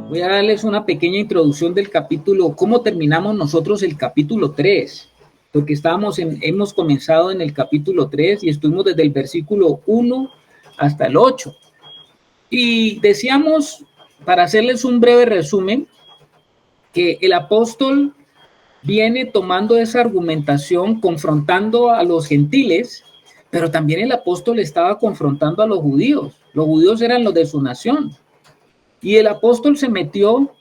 Voy a darles una pequeña introducción del capítulo, cómo terminamos nosotros el capítulo 3, porque hemos comenzado en el capítulo 3 y estuvimos desde el versículo 1 hasta el 8. Y decíamos, para hacerles un breve resumen, que el apóstol viene tomando esa argumentación, confrontando a los gentiles, pero también el apóstol estaba confrontando a los judíos. Los judíos eran los de su nación. Y el apóstol se metió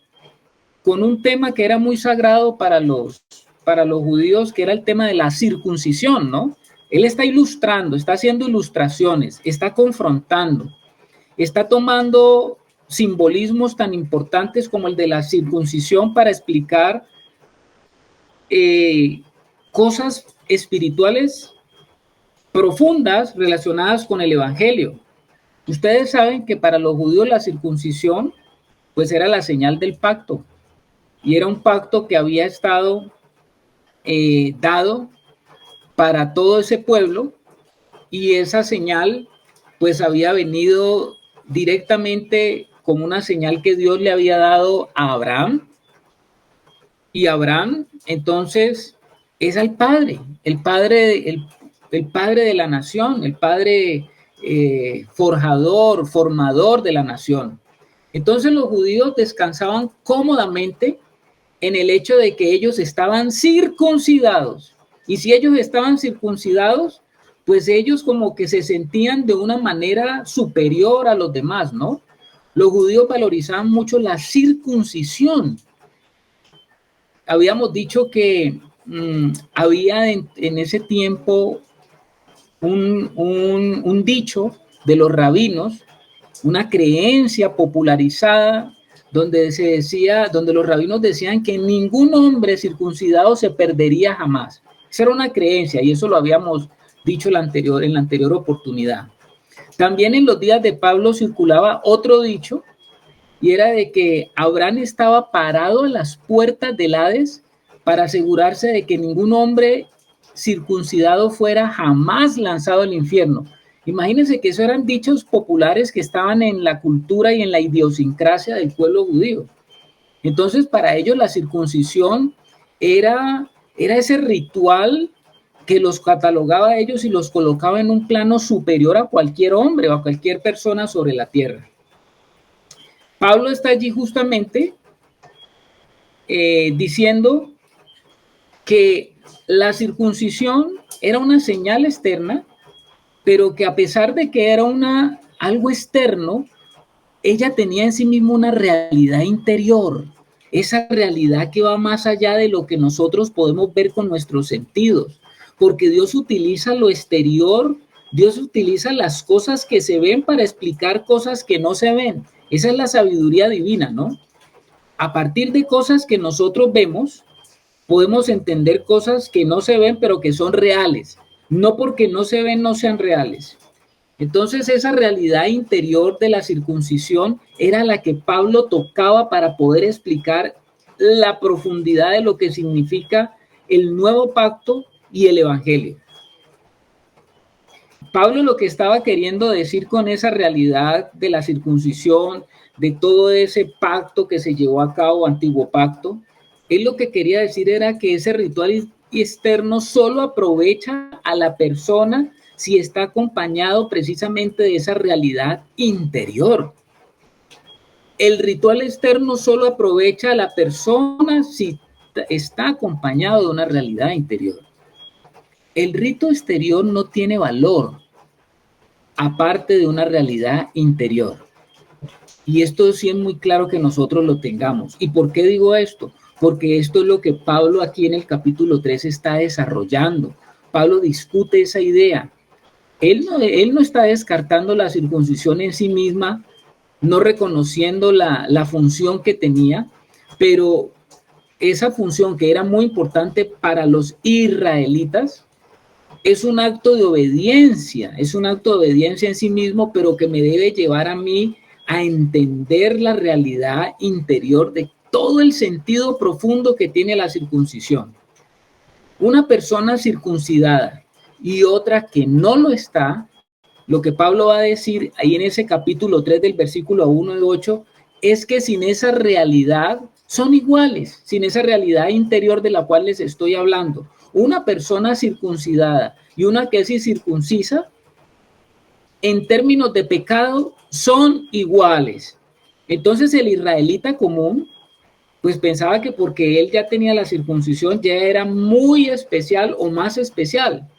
con un tema que era muy sagrado para los judíos, que era el tema de la circuncisión, ¿no? Él está ilustrando, está haciendo ilustraciones, está confrontando, está tomando simbolismos tan importantes como el de la circuncisión para explicar cosas espirituales profundas relacionadas con el evangelio. Ustedes saben que para los judíos la circuncisión pues era la señal del pacto, y era un pacto que había estado dado para todo ese pueblo, y esa señal pues había venido directamente como una señal que Dios le había dado a Abraham, y Abraham entonces es el padre de la nación, el padre formador de la nación. Entonces los judíos descansaban cómodamente en el hecho de que ellos estaban circuncidados. Y si ellos estaban circuncidados, pues ellos como que se sentían de una manera superior a los demás, ¿no? Los judíos valorizaban mucho la circuncisión. Habíamos dicho que había en ese tiempo un dicho de los rabinos, una creencia popularizada donde los rabinos decían que ningún hombre circuncidado se perdería jamás. Esa era una creencia, y eso lo habíamos dicho en la anterior oportunidad. También en los días de Pablo circulaba otro dicho, y era de que Abraham estaba parado en las puertas del Hades para asegurarse de que ningún hombre circuncidado fuera jamás lanzado al infierno. Imagínense que esos eran dichos populares que estaban en la cultura y en la idiosincrasia del pueblo judío. Entonces, para ellos la circuncisión era ese ritual que los catalogaba a ellos y los colocaba en un plano superior a cualquier hombre o a cualquier persona sobre la tierra. Pablo está allí justamente diciendo que la circuncisión era una señal externa, pero que a pesar de que era algo externo, ella tenía en sí misma una realidad interior, esa realidad que va más allá de lo que nosotros podemos ver con nuestros sentidos, porque Dios utiliza lo exterior, Dios utiliza las cosas que se ven para explicar cosas que no se ven. Esa es la sabiduría divina, ¿no? A partir de cosas que nosotros vemos, podemos entender cosas que no se ven, pero que son reales. No porque no se ven, no sean reales. Entonces, esa realidad interior de la circuncisión era la que Pablo tocaba para poder explicar la profundidad de lo que significa el nuevo pacto y el evangelio. Pablo lo que estaba queriendo decir con esa realidad de la circuncisión, de todo ese pacto que se llevó a cabo, antiguo pacto, él lo que quería decir era que ese ritual externo solo aprovecha a la persona si está acompañado precisamente de esa realidad interior. El ritual externo solo aprovecha a la persona si está acompañado de una realidad interior. El rito exterior no tiene valor aparte de una realidad interior. Y esto sí es muy claro que nosotros lo tengamos. ¿Y por qué digo esto? Porque esto es lo que Pablo aquí en el capítulo 3 está desarrollando. Pablo discute esa idea. Él no está descartando la circuncisión en sí misma, no reconociendo la función que tenía, pero esa función que era muy importante para los israelitas, es un acto de obediencia, en sí mismo, pero que me debe llevar a mí a entender la realidad interior de todo el sentido profundo que tiene la circuncisión. Una persona circuncidada y otra que no lo está, lo que Pablo va a decir ahí en ese capítulo 3 del versículo 1 y 8 es que sin esa realidad son iguales, sin esa realidad interior de la cual les estoy hablando. Una persona circuncidada y una que es incircuncisa, en términos de pecado, son iguales. Entonces el israelita común, pues pensaba que porque él ya tenía la circuncisión, ya era muy especial o más especial.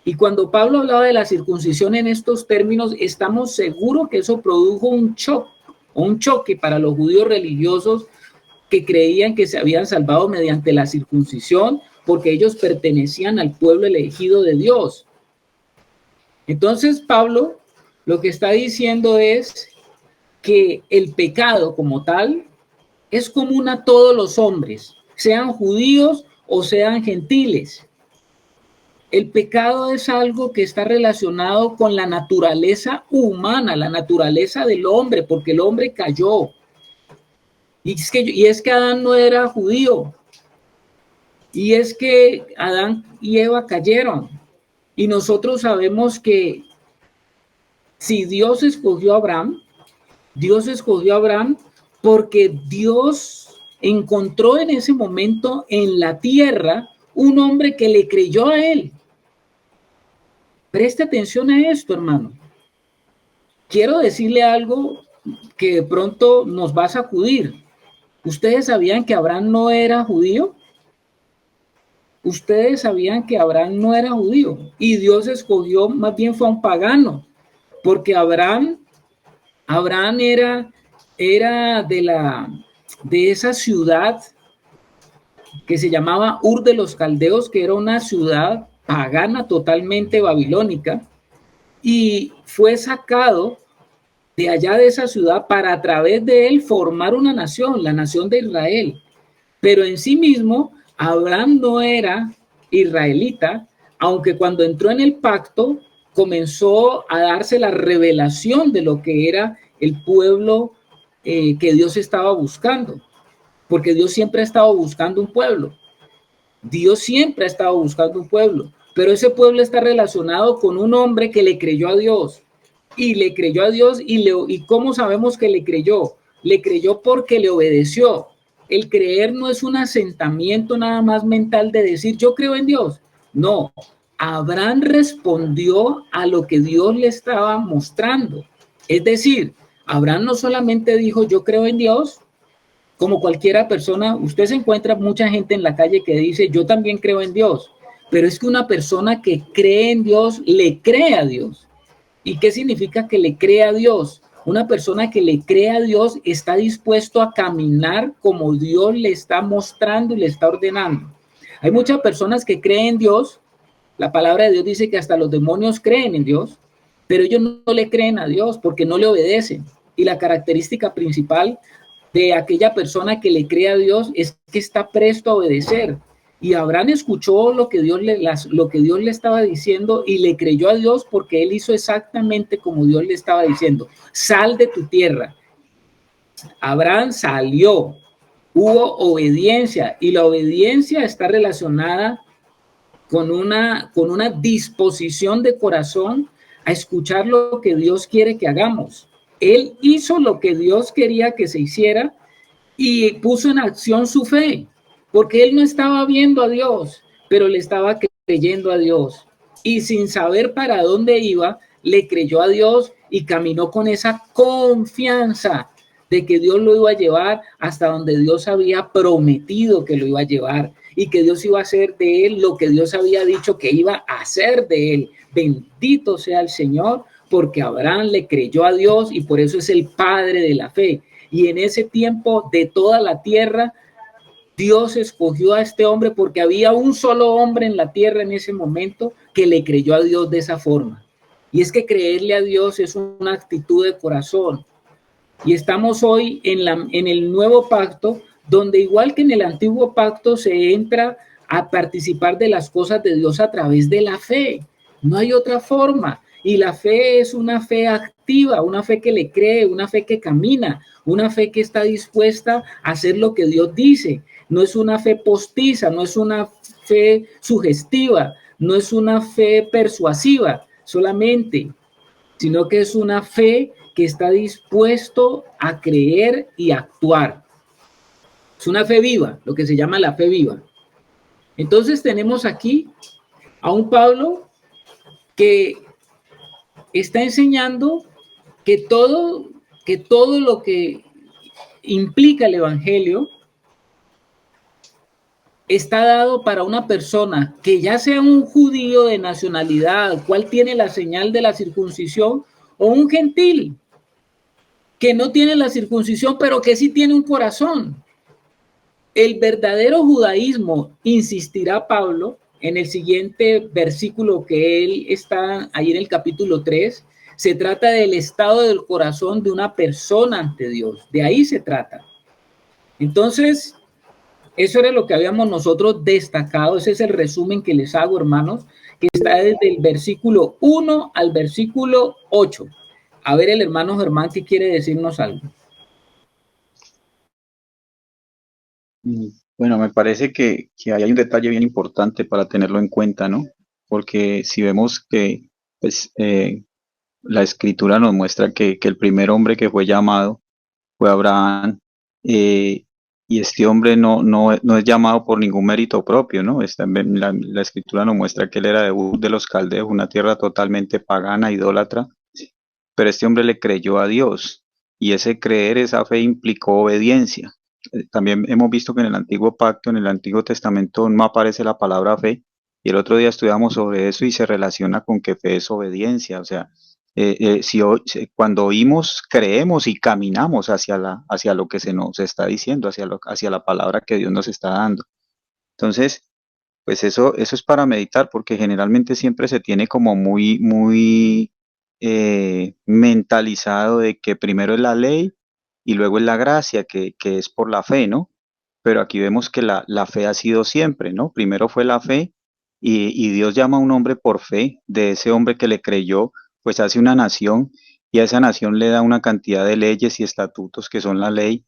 Y cuando Pablo hablaba de la circuncisión en estos términos, estamos seguros que eso produjo un choque para los judíos religiosos que creían que se habían salvado mediante la circuncisión porque ellos pertenecían al pueblo elegido de Dios. Entonces Pablo lo que está diciendo es que el pecado como tal es común a todos los hombres, sean judíos o sean gentiles. El pecado es algo que está relacionado con la naturaleza humana, la naturaleza del hombre, porque el hombre cayó. Y es que Adán no era judío. Y es que Adán y Eva cayeron. Y nosotros sabemos que si Dios escogió a Abraham, Dios escogió a Abraham porque Dios encontró en ese momento en la tierra un hombre que le creyó a él. Preste atención a esto, hermano. Quiero decirle algo que de pronto nos va a sacudir. ¿Ustedes sabían que Abraham no era judío? Ustedes sabían que Abraham no era judío y Dios escogió, más bien fue a un pagano, porque Abraham era de esa ciudad que se llamaba Ur de los Caldeos, que era una ciudad pagana totalmente babilónica, y fue sacado de allá de esa ciudad para a través de él formar una nación, la nación de Israel. Pero en sí mismo, Abraham no era israelita, aunque cuando entró en el pacto comenzó a darse la revelación de lo que era el pueblo que Dios estaba buscando, porque Dios siempre ha estado buscando un pueblo. Dios siempre ha estado buscando un pueblo, pero ese pueblo está relacionado con un hombre que le creyó a Dios y le creyó a Dios y ¿cómo sabemos que le creyó? Le creyó porque le obedeció. El creer no es un asentamiento nada más mental de decir yo creo en Dios. No, Abraham respondió a lo que Dios le estaba mostrando. Es decir, Abraham no solamente dijo yo creo en Dios, como cualquiera persona, usted se encuentra mucha gente en la calle que dice yo también creo en Dios, pero es que una persona que cree en Dios le cree a Dios. ¿Y qué significa que le cree a Dios? Una persona que le cree a Dios está dispuesto a caminar como Dios le está mostrando y le está ordenando. Hay muchas personas que creen en Dios. La palabra de Dios dice que hasta los demonios creen en Dios, pero ellos no le creen a Dios porque no le obedecen. Y la característica principal de aquella persona que le cree a Dios es que está presto a obedecer. Y Abraham escuchó lo que Dios le estaba diciendo y le creyó a Dios porque él hizo exactamente como Dios le estaba diciendo. Sal de tu tierra. Abraham salió. Hubo obediencia y la obediencia está relacionada con una disposición de corazón a escuchar lo que Dios quiere que hagamos. Él hizo lo que Dios quería que se hiciera y puso en acción su fe, porque él no estaba viendo a Dios, pero le estaba creyendo a Dios. Y sin saber para dónde iba, le creyó a Dios y caminó con esa confianza de que Dios lo iba a llevar hasta donde Dios había prometido que lo iba a llevar y que Dios iba a hacer de él lo que Dios había dicho que iba a hacer de él. Bendito sea el Señor, porque Abraham le creyó a Dios y por eso es el padre de la fe. Y en ese tiempo de toda la tierra, Dios escogió a este hombre porque había un solo hombre en la tierra en ese momento que le creyó a Dios de esa forma. Y es que creerle a Dios es una actitud de corazón. Y estamos hoy en el nuevo pacto, donde igual que en el antiguo pacto se entra a participar de las cosas de Dios a través de la fe. No hay otra forma. Y la fe es una fe activa, una fe que le cree, una fe que camina, una fe que está dispuesta a hacer lo que Dios dice. No es una fe postiza, no es una fe sugestiva, no es una fe persuasiva solamente. sino que es una fe que está dispuesto a creer y actuar. Es una fe viva, lo que se llama la fe viva. Entonces tenemos aquí a un Pablo que está enseñando que todo lo que implica el Evangelio está dado para una persona que ya sea un judío de nacionalidad, cual tiene la señal de la circuncisión, o un gentil que no tiene la circuncisión, pero que sí tiene un corazón. El verdadero judaísmo, insistirá Pablo en el siguiente versículo que él está ahí en el capítulo 3, se trata del estado del corazón de una persona ante Dios. De ahí se trata. Entonces, eso era lo que habíamos nosotros destacado. Ese es el resumen que les hago, hermanos, que está desde el versículo 1 al versículo 8. A ver, el hermano Germán, si quiere decirnos algo. Bueno, me parece que ahí hay un detalle bien importante para tenerlo en cuenta, ¿no? Porque si vemos que pues, la escritura nos muestra que el primer hombre que fue llamado fue Abraham, eh, y este hombre no es llamado por ningún mérito propio, ¿no? La escritura nos muestra que él era de Ur de los Caldeos, una tierra totalmente pagana, idólatra, pero este hombre le creyó a Dios y ese creer, esa fe implicó obediencia. También hemos visto que en el Antiguo Pacto, en el Antiguo Testamento, no aparece la palabra fe y el otro día estudiamos sobre eso y se relaciona con que fe es obediencia. O sea, cuando oímos, creemos y caminamos hacia lo que se nos está diciendo, hacia la palabra que Dios nos está dando. Entonces, pues eso es para meditar, porque generalmente siempre se tiene como muy mentalizado de que primero es la ley y luego es la gracia, que es por la fe, ¿no? Pero aquí vemos que la fe ha sido siempre, ¿no? Primero fue la fe y Dios llama a un hombre por fe, de ese hombre que le creyó, pues hace una nación y a esa nación le da una cantidad de leyes y estatutos que son la ley,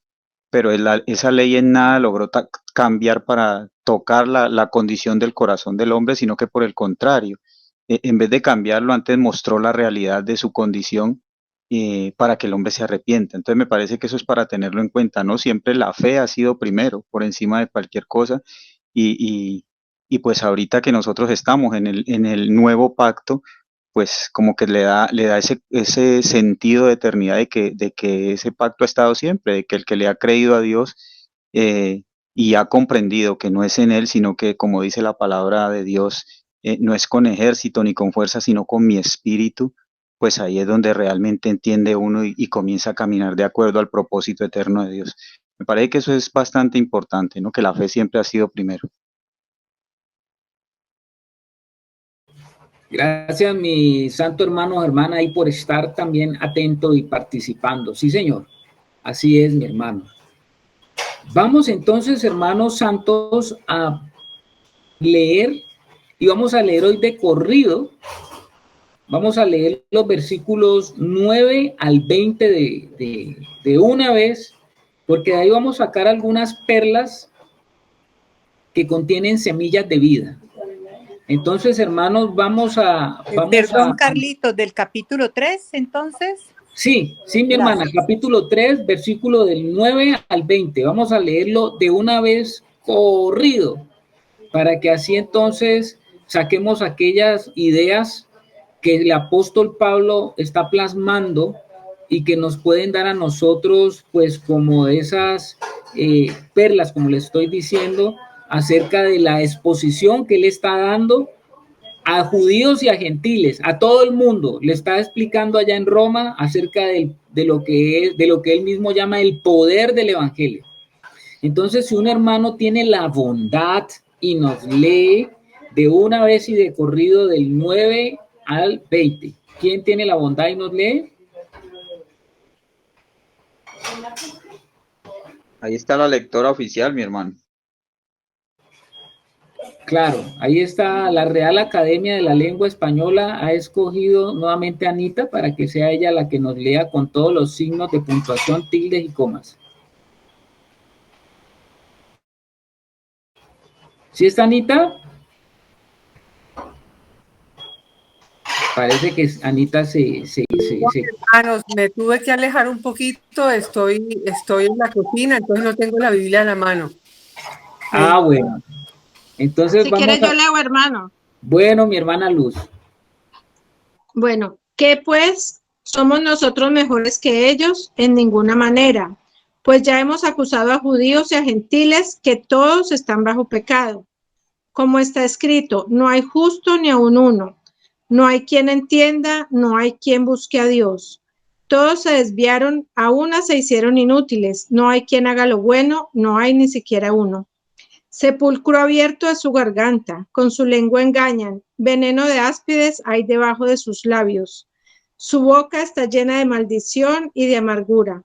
pero esa ley en nada logró cambiar para tocar la condición del corazón del hombre, sino que por el contrario, en vez de cambiarlo, antes mostró la realidad de su condición, para que el hombre se arrepienta. Entonces me parece que eso es para tenerlo en cuenta, ¿no? Siempre la fe ha sido primero, por encima de cualquier cosa, y, y, y pues ahorita que nosotros estamos en el nuevo pacto, pues como que le da ese sentido de eternidad de que ese pacto ha estado siempre, de que el que le ha creído a Dios, eh, y ha comprendido que no es en él, sino que, como dice la palabra de Dios, no es con ejército ni con fuerza, sino con mi espíritu, pues ahí es donde realmente entiende uno y comienza a caminar de acuerdo al propósito eterno de Dios. Me parece que eso es bastante importante, ¿no? Que la fe siempre ha sido primero. Gracias, mi santo hermano Germán, ahí por estar también atento y participando. Sí, señor. Así es, mi hermano. Vamos entonces, hermanos santos, a leer y vamos a leer hoy de corrido. Vamos a leer los versículos 9 al 20 de una vez, porque de ahí vamos a sacar algunas perlas que contienen semillas de vida. Entonces, hermanos, Perdón, Carlitos, del capítulo 3, entonces. Sí, mi hermana, Gracias. capítulo 3, versículo del 9 al 20. Vamos a leerlo de una vez corrido, para que así entonces saquemos aquellas ideas que el apóstol Pablo está plasmando y que nos pueden dar a nosotros, pues como esas perlas, como les estoy diciendo, acerca de la exposición que él está dando a judíos y a gentiles, a todo el mundo. Le está explicando allá en Roma acerca de lo que es, de lo que él mismo llama el poder del evangelio. Entonces, si un hermano tiene la bondad y nos lee de una vez y de corrido del 9 al 20, ¿quién tiene la bondad y nos lee? Ahí está la lectora oficial, mi hermano. Claro, ahí está la Real Academia de la Lengua Española, ha escogido nuevamente a Anita para que sea ella la que nos lea con todos los signos de puntuación, tildes y comas. ¿Sí está Anita? Parece que Anita Hermanos, me tuve que alejar un poquito, estoy en la cocina, entonces no tengo la Biblia a la mano. Ah, bueno. Entonces si vamos quieres yo leo, hermano. Bueno, mi hermana Luz. Bueno, ¿qué pues? ¿Somos nosotros mejores que ellos? En ninguna manera. Pues ya hemos acusado a judíos y a gentiles que todos están bajo pecado. Como está escrito, no hay justo ni aun uno. No hay quien entienda, no hay quien busque a Dios. Todos se desviaron, a una se hicieron inútiles. No hay quien haga lo bueno, no hay ni siquiera uno. Sepulcro abierto es su garganta, con su lengua engañan. Veneno de áspides hay debajo de sus labios. Su boca está llena de maldición y de amargura.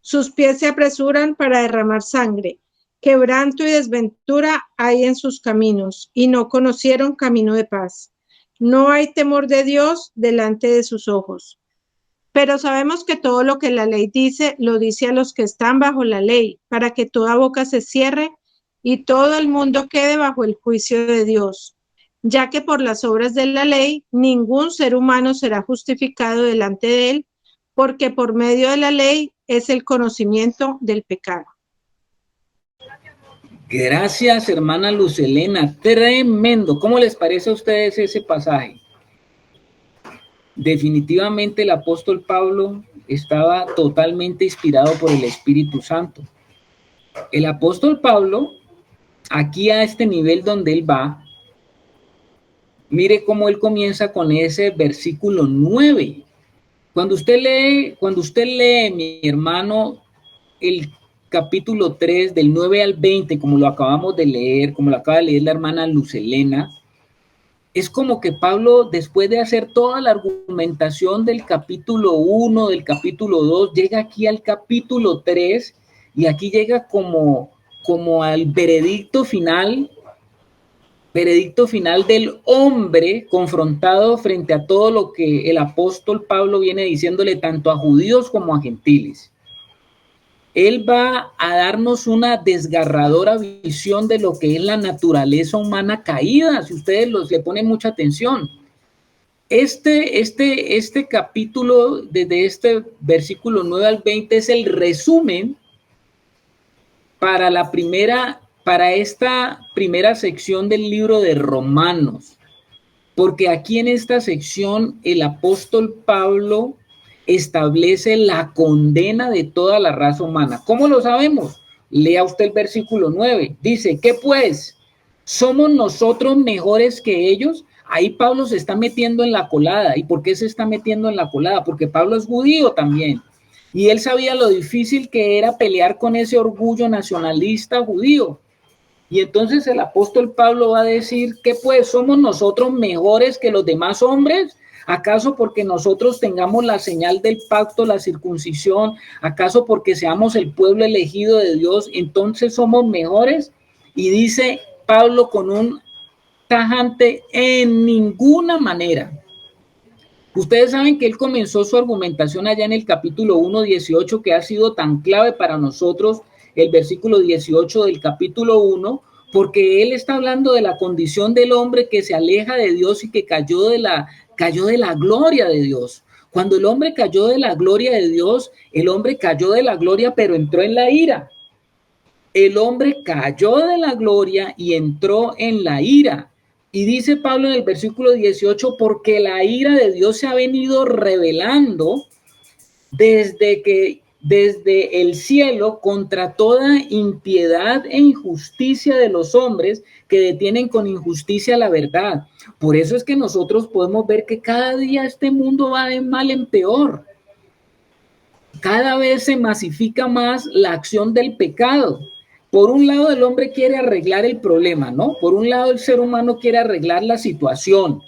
Sus pies se apresuran para derramar sangre. Quebranto y desventura hay en sus caminos, y no conocieron camino de paz. No hay temor de Dios delante de sus ojos. Pero sabemos que todo lo que la ley dice, lo dice a los que están bajo la ley, para que toda boca se cierre y todo el mundo quede bajo el juicio de Dios, ya que por las obras de la ley ningún ser humano será justificado delante de él, porque por medio de la ley es el conocimiento del pecado. Gracias, hermana Luz Helena. Tremendo. ¿Cómo les parece a ustedes ese pasaje? Definitivamente el apóstol Pablo estaba totalmente inspirado por el Espíritu Santo. El apóstol Pablo, aquí a este nivel donde él va, mire cómo él comienza con ese versículo 9. Cuando usted lee, mi hermano, el capítulo 3 del 9 al 20, como lo acabamos de leer, como lo acaba de leer la hermana Luz Helena, es como que Pablo, después de hacer toda la argumentación del capítulo 1, del capítulo 2, llega aquí al capítulo 3 y aquí llega como al veredicto final del hombre confrontado frente a todo lo que el apóstol Pablo viene diciéndole tanto a judíos como a gentiles. Él va a darnos una desgarradora visión de lo que es la naturaleza humana caída, si ustedes le ponen mucha atención. Este capítulo, desde este versículo 9 al 20, es el resumen para esta primera sección del libro de Romanos, porque aquí en esta sección el apóstol Pablo establece la condena de toda la raza humana. ¿Cómo lo sabemos? Lea usted el versículo 9. Dice, ¿qué pues? ¿Somos nosotros mejores que ellos? Ahí Pablo se está metiendo en la colada. ¿Y por qué se está metiendo en la colada? Porque Pablo es judío también. Y él sabía lo difícil que era pelear con ese orgullo nacionalista judío. Y entonces el apóstol Pablo va a decir que pues somos nosotros mejores que los demás hombres. ¿Acaso porque nosotros tengamos la señal del pacto, la circuncisión? ¿Acaso porque seamos el pueblo elegido de Dios? Entonces somos mejores. Y dice Pablo con un tajante, en ninguna manera. Ustedes saben que él comenzó su argumentación allá en el capítulo 1:18, que ha sido tan clave para nosotros, el versículo 18 del capítulo 1, porque él está hablando de la condición del hombre que se aleja de Dios y que cayó de la gloria de Dios. Cuando el hombre cayó de la gloria de Dios, el hombre cayó de la gloria, pero entró en la ira. El hombre cayó de la gloria y entró en la ira. Y dice Pablo en el versículo 18, porque la ira de Dios se ha venido revelando desde el cielo contra toda impiedad e injusticia de los hombres que detienen con injusticia la verdad. Por eso es que nosotros podemos ver que cada día este mundo va de mal en peor. Cada vez se masifica más la acción del pecado. Por un lado, el hombre quiere arreglar el problema, ¿no? Por un lado, el ser humano quiere arreglar la situación.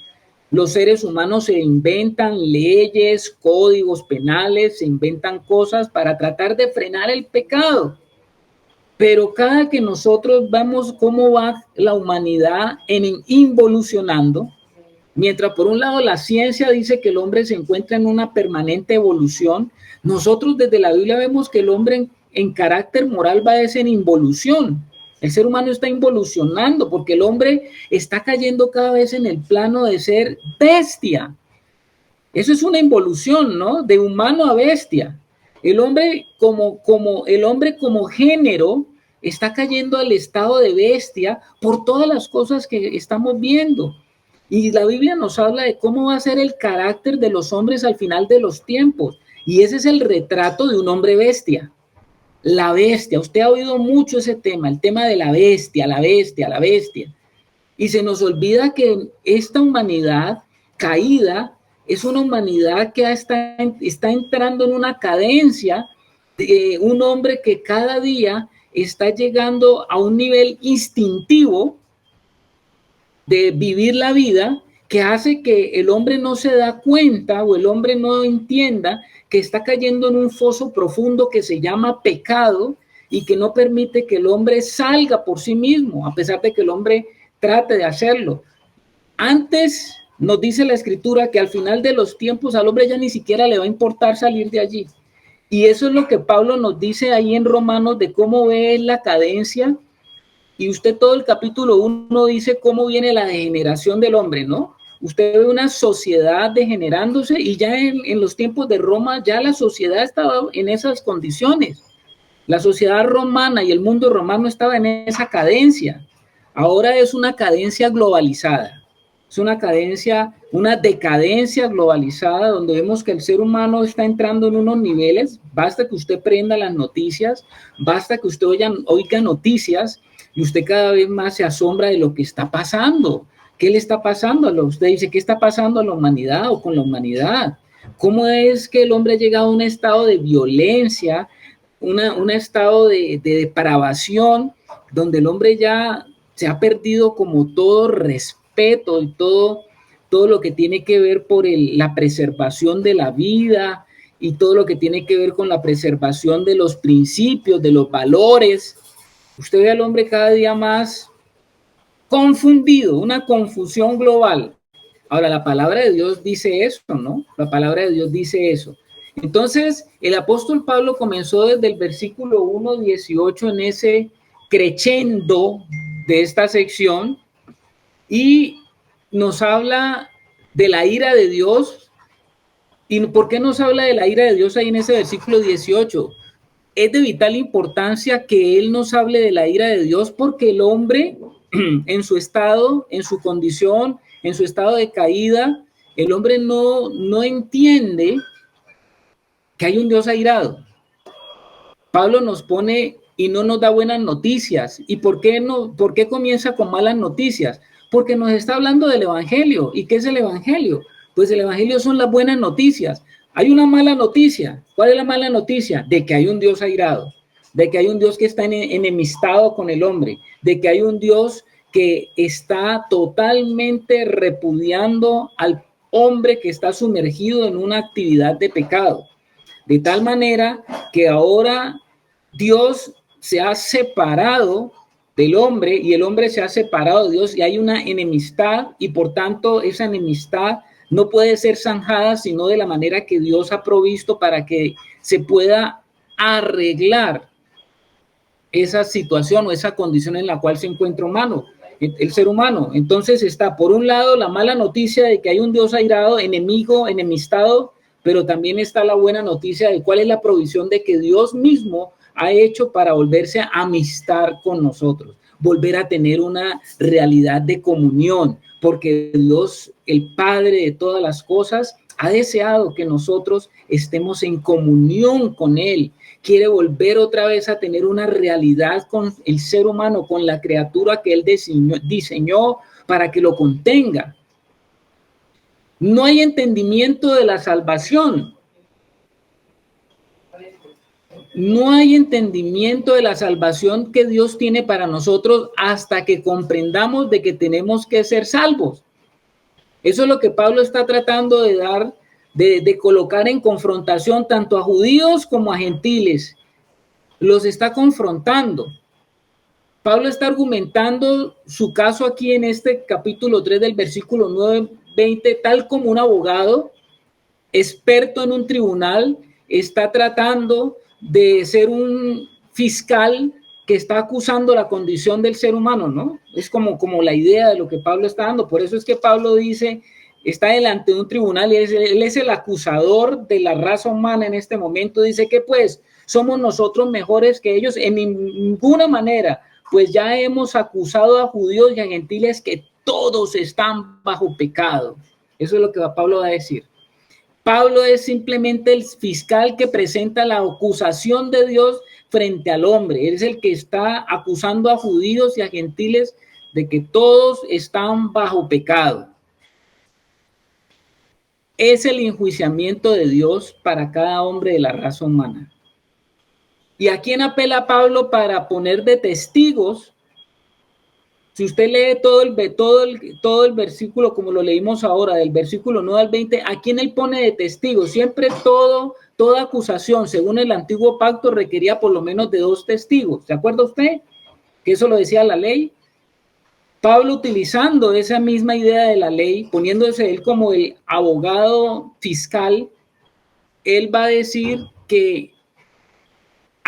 Los seres humanos se inventan leyes, códigos penales, se inventan cosas para tratar de frenar el pecado. Pero cada que nosotros vemos cómo va la humanidad involucionando, mientras por un lado la ciencia dice que el hombre se encuentra en una permanente evolución, nosotros desde la Biblia vemos que el hombre en carácter moral va a ser en involución. El ser humano está involucionando porque el hombre está cayendo cada vez en el plano de ser bestia. Eso es una involución, ¿no? De humano a bestia. El hombre como género está cayendo al estado de bestia por todas las cosas que estamos viendo. Y la Biblia nos habla de cómo va a ser el carácter de los hombres al final de los tiempos. Y ese es el retrato de un hombre bestia. La bestia. Usted ha oído mucho ese tema, el tema de la bestia, la bestia, la bestia. Y se nos olvida que esta humanidad caída es una humanidad que está entrando en una cadencia de un hombre que cada día está llegando a un nivel instintivo de vivir la vida, que hace que el hombre no se da cuenta o el hombre no entienda que está cayendo en un foso profundo que se llama pecado y que no permite que el hombre salga por sí mismo, a pesar de que el hombre trate de hacerlo. Antes nos dice la Escritura que al final de los tiempos al hombre ya ni siquiera le va a importar salir de allí. Y eso es lo que Pablo nos dice ahí en Romanos de cómo ve la cadencia. Y usted todo el capítulo 1 dice cómo viene la degeneración del hombre, ¿no? Usted ve una sociedad degenerándose y ya en los tiempos de Roma ya la sociedad estaba en esas condiciones. La sociedad romana y el mundo romano estaba en esa cadencia. Ahora es una cadencia globalizada. Es una decadencia globalizada donde vemos que el ser humano está entrando en unos niveles. Basta que usted prenda las noticias, basta que usted oiga noticias y usted cada vez más se asombra de lo que está pasando. ¿Qué le está pasando? Usted dice, ¿qué está pasando a la humanidad o con la humanidad? ¿Cómo es que el hombre ha llegado a un estado de violencia, un estado de depravación, donde el hombre ya se ha perdido como todo respeto y todo lo que tiene que ver por la preservación de la vida y todo lo que tiene que ver con la preservación de los principios, de los valores? Usted ve al hombre cada día más confundido, una confusión global. Ahora, la palabra de Dios dice eso, ¿no? La palabra de Dios dice eso. Entonces, el apóstol Pablo comenzó desde el versículo 1:18 en ese crescendo de esta sección y nos habla de la ira de Dios. ¿Y por qué nos habla de la ira de Dios ahí en ese versículo 18? Es de vital importancia que él nos hable de la ira de Dios porque el hombre en su estado, en su condición, en su estado de caída, el hombre no entiende que hay un Dios airado. Pablo nos pone y no nos da buenas noticias. ¿Y por qué comienza con malas noticias? Porque nos está hablando del evangelio. ¿Y qué es el evangelio? Pues el evangelio son las buenas noticias. Hay una mala noticia. ¿Cuál es la mala noticia? De que hay un Dios airado, de que hay un Dios que está enemistado con el hombre, de que hay un Dios que está totalmente repudiando al hombre que está sumergido en una actividad de pecado. De tal manera que ahora Dios se ha separado del hombre y el hombre se ha separado de Dios y hay una enemistad y por tanto esa enemistad no puede ser zanjada sino de la manera que Dios ha provisto para que se pueda arreglar esa situación o esa condición en la cual se encuentra el ser humano. Entonces está por un lado la mala noticia de que hay un Dios airado, enemigo, enemistado, pero también está la buena noticia de cuál es la provisión de que Dios mismo ha hecho para volverse a amistar con nosotros, volver a tener una realidad de comunión, porque Dios, el Padre de todas las cosas, ha deseado que nosotros estemos en comunión con Él. Quiere volver otra vez a tener una realidad con el ser humano, con la criatura que Él diseñó para que lo contenga. No hay entendimiento de la salvación. No hay entendimiento de la salvación que Dios tiene para nosotros hasta que comprendamos de que tenemos que ser salvos. Eso es lo que Pablo está tratando de dar, de colocar en confrontación tanto a judíos como a gentiles. Los está confrontando. Pablo está argumentando su caso aquí en este capítulo 3 del versículo 9-20, tal como un abogado experto en un tribunal está tratando de ser un fiscal que está acusando la condición del ser humano, ¿no? Es como la idea de lo que Pablo está dando. Por eso es que Pablo dice, está delante de un tribunal y él es el acusador de la raza humana en este momento. Dice que pues somos nosotros mejores que ellos en ninguna manera, pues ya hemos acusado a judíos y a gentiles que todos están bajo pecado. Eso es lo que Pablo va a decir. Pablo es simplemente el fiscal que presenta la acusación de Dios frente al hombre. Él es el que está acusando a judíos y a gentiles de que todos están bajo pecado. Es el enjuiciamiento de Dios para cada hombre de la raza humana. ¿Y a quién apela Pablo para poner de testigos? Si usted lee todo el versículo, como lo leímos ahora, del versículo 9 al 20, ¿a quién él pone de testigos? Siempre toda acusación, según el antiguo pacto, requería por lo menos de 2 testigos. ¿Se acuerda usted? Que eso lo decía la ley. Pablo, utilizando esa misma idea de la ley, poniéndose él como el abogado fiscal, él va a decir que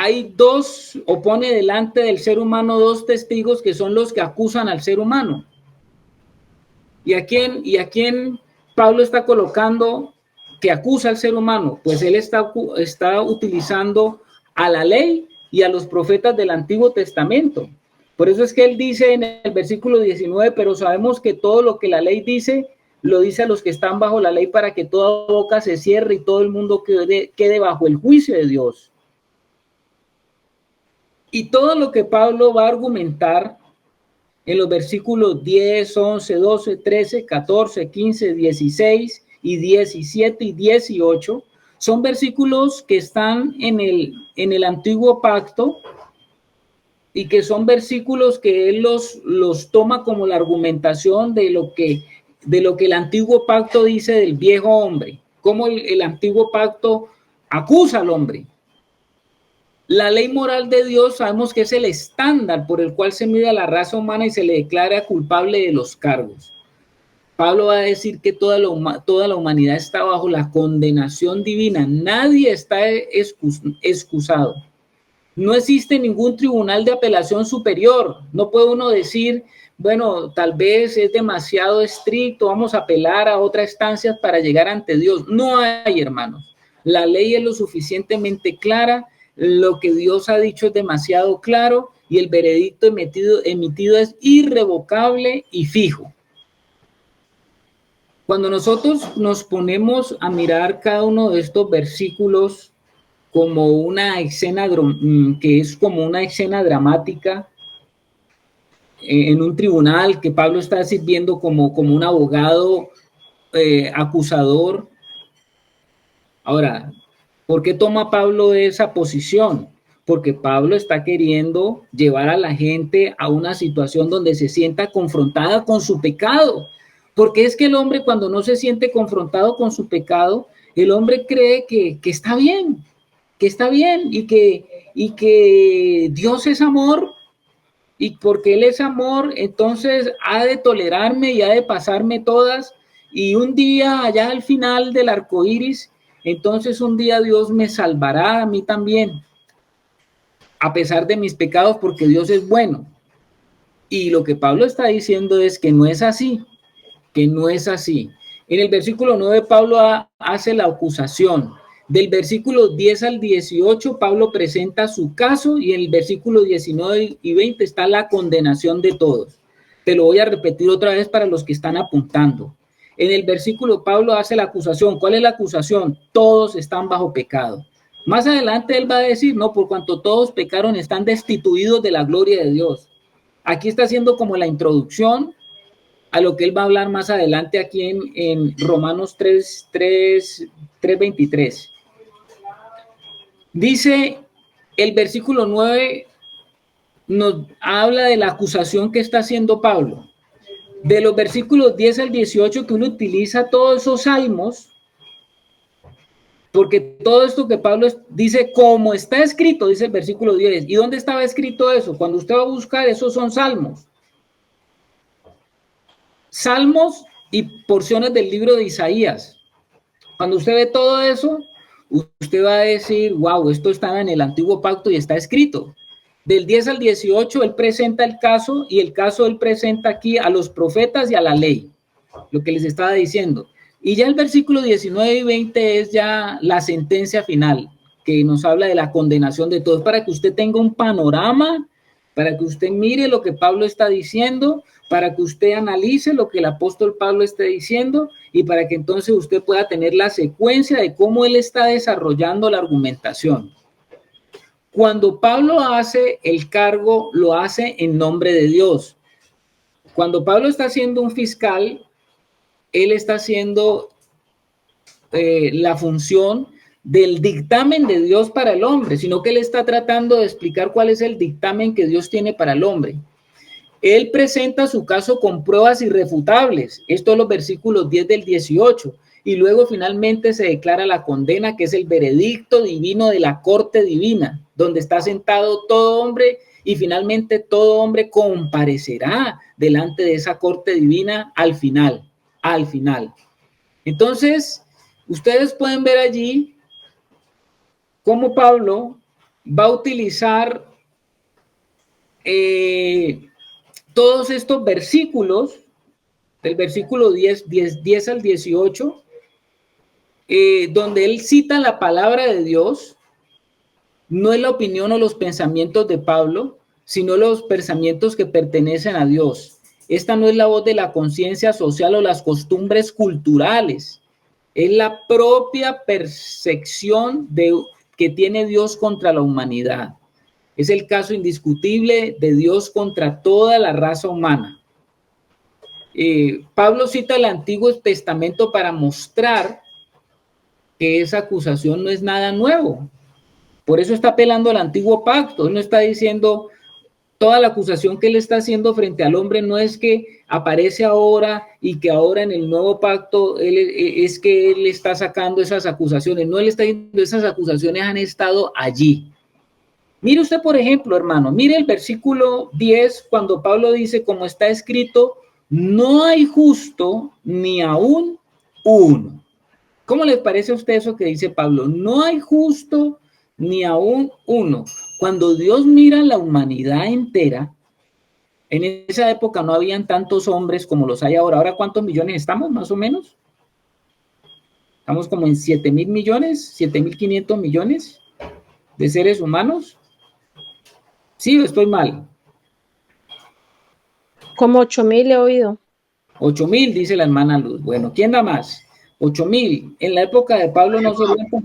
hay 2, o pone delante del ser humano 2 testigos que son los que acusan al ser humano. ¿Y a quién Pablo está colocando que acusa al ser humano? Pues él está utilizando a la ley y a los profetas del Antiguo Testamento. Por eso es que él dice en el versículo 19, pero sabemos que todo lo que la ley dice, lo dice a los que están bajo la ley para que toda boca se cierre y todo el mundo quede bajo el juicio de Dios. Y todo lo que Pablo va a argumentar en los versículos 10, 11, 12, 13, 14, 15, 16 y 17 y 18 son versículos que están en el antiguo pacto y que son versículos que él los toma como la argumentación de lo que el antiguo pacto dice del viejo hombre, cómo el antiguo pacto acusa al hombre. La ley moral de Dios sabemos que es el estándar por el cual se mide a la raza humana y se le declara culpable de los cargos. Pablo va a decir que toda la humanidad está bajo la condenación divina. Nadie está excusado. No existe ningún tribunal de apelación superior. No puede uno decir, bueno, tal vez es demasiado estricto, vamos a apelar a otras instancias para llegar ante Dios. No hay, hermanos. La ley es lo suficientemente clara. Lo que Dios ha dicho es demasiado claro y el veredicto emitido es irrevocable y fijo. Cuando nosotros nos ponemos a mirar cada uno de estos versículos como una escena que es como una escena dramática en un tribunal que Pablo está sirviendo como un abogado acusador. Ahora, ¿por qué toma Pablo esa posición? Porque Pablo está queriendo llevar a la gente a una situación donde se sienta confrontada con su pecado. Porque es que el hombre, cuando no se siente confrontado con su pecado, el hombre cree que está bien y que Dios es amor, y porque Él es amor, entonces ha de tolerarme y ha de pasarme todas, y un día allá al final del arco iris, entonces un día Dios me salvará a mí también, a pesar de mis pecados, porque Dios es bueno. Y lo que Pablo está diciendo es que no es así, En el versículo 9 Pablo hace la acusación. Del versículo 10 al 18 Pablo presenta su caso y en el versículo 19 y 20 está la condenación de todos. Te lo voy a repetir otra vez para los que están apuntando. En el versículo Pablo hace la acusación. ¿Cuál es la acusación? Todos están bajo pecado. Más adelante él va a decir, no, por cuanto todos pecaron están destituidos de la gloria de Dios. Aquí está haciendo como la introducción a lo que él va a hablar más adelante aquí en Romanos 3:23. Dice el versículo 9, nos habla de la acusación que está haciendo Pablo. De los versículos 10 al 18 que uno utiliza todos esos salmos, porque todo esto que Pablo dice, como está escrito, dice el versículo 10. ¿Y dónde estaba escrito eso? Cuando usted va a buscar, esos son salmos. Salmos y porciones del libro de Isaías. Cuando usted ve todo eso, usted va a decir, wow, esto estaba en el antiguo pacto y está escrito. Del 10 al 18, él presenta el caso y el caso él presenta aquí a los profetas y a la ley. lo que les estaba diciendo. Y ya el versículo 19 y 20 es ya la sentencia final, que nos habla de la condenación de todos, para que usted tenga un panorama, para que usted mire lo que Pablo está diciendo, para que usted analice lo que el apóstol Pablo está diciendo y para que entonces usted pueda tener la secuencia de cómo él está desarrollando la argumentación. Cuando Pablo hace el cargo, lo hace en nombre de Dios. Cuando Pablo está siendo un fiscal, él está haciendo la función del dictamen de Dios para el hombre, sino que él está tratando de explicar cuál es el dictamen que Dios tiene para el hombre. Él presenta su caso con pruebas irrefutables, esto es los versículos 10 del 18, y luego finalmente se declara la condena, que es el veredicto divino de la corte divina, donde está sentado todo hombre y finalmente todo hombre comparecerá delante de esa corte divina al final. Entonces, ustedes pueden ver allí cómo Pablo va a utilizar todos estos versículos, del versículo 10 al 18, donde él cita la palabra de Dios. No es la opinión o los pensamientos de Pablo, sino los pensamientos que pertenecen a Dios. Esta no es la voz de la conciencia social o las costumbres culturales. Es la propia percepción que tiene Dios contra la humanidad. Es el caso indiscutible de Dios contra toda la raza humana. Pablo cita el Antiguo Testamento para mostrar que esa acusación no es nada nuevo. Por eso está apelando al Antiguo Pacto. Él no está diciendo, toda la acusación que él está haciendo frente al hombre no es que aparece ahora y que ahora en el Nuevo Pacto es que él está sacando esas acusaciones. No, él está diciendo, esas acusaciones han estado allí. Mire usted, por ejemplo, hermano, mire el versículo 10, cuando Pablo dice, como está escrito, no hay justo ni aún uno. ¿Cómo les parece a usted eso que dice Pablo? No hay justo ni aún uno. Cuando Dios mira la humanidad entera, en esa época no habían tantos hombres como los hay ahora. ¿Ahora cuántos millones estamos, más o menos? Estamos como en 7.000 millones, 7.500 millones de seres humanos. ¿Sí o estoy mal? Como 8.000 he oído. 8.000, dice la hermana Luz. Bueno, ¿quién da más? 8.000. En la época de Pablo no se cuenta.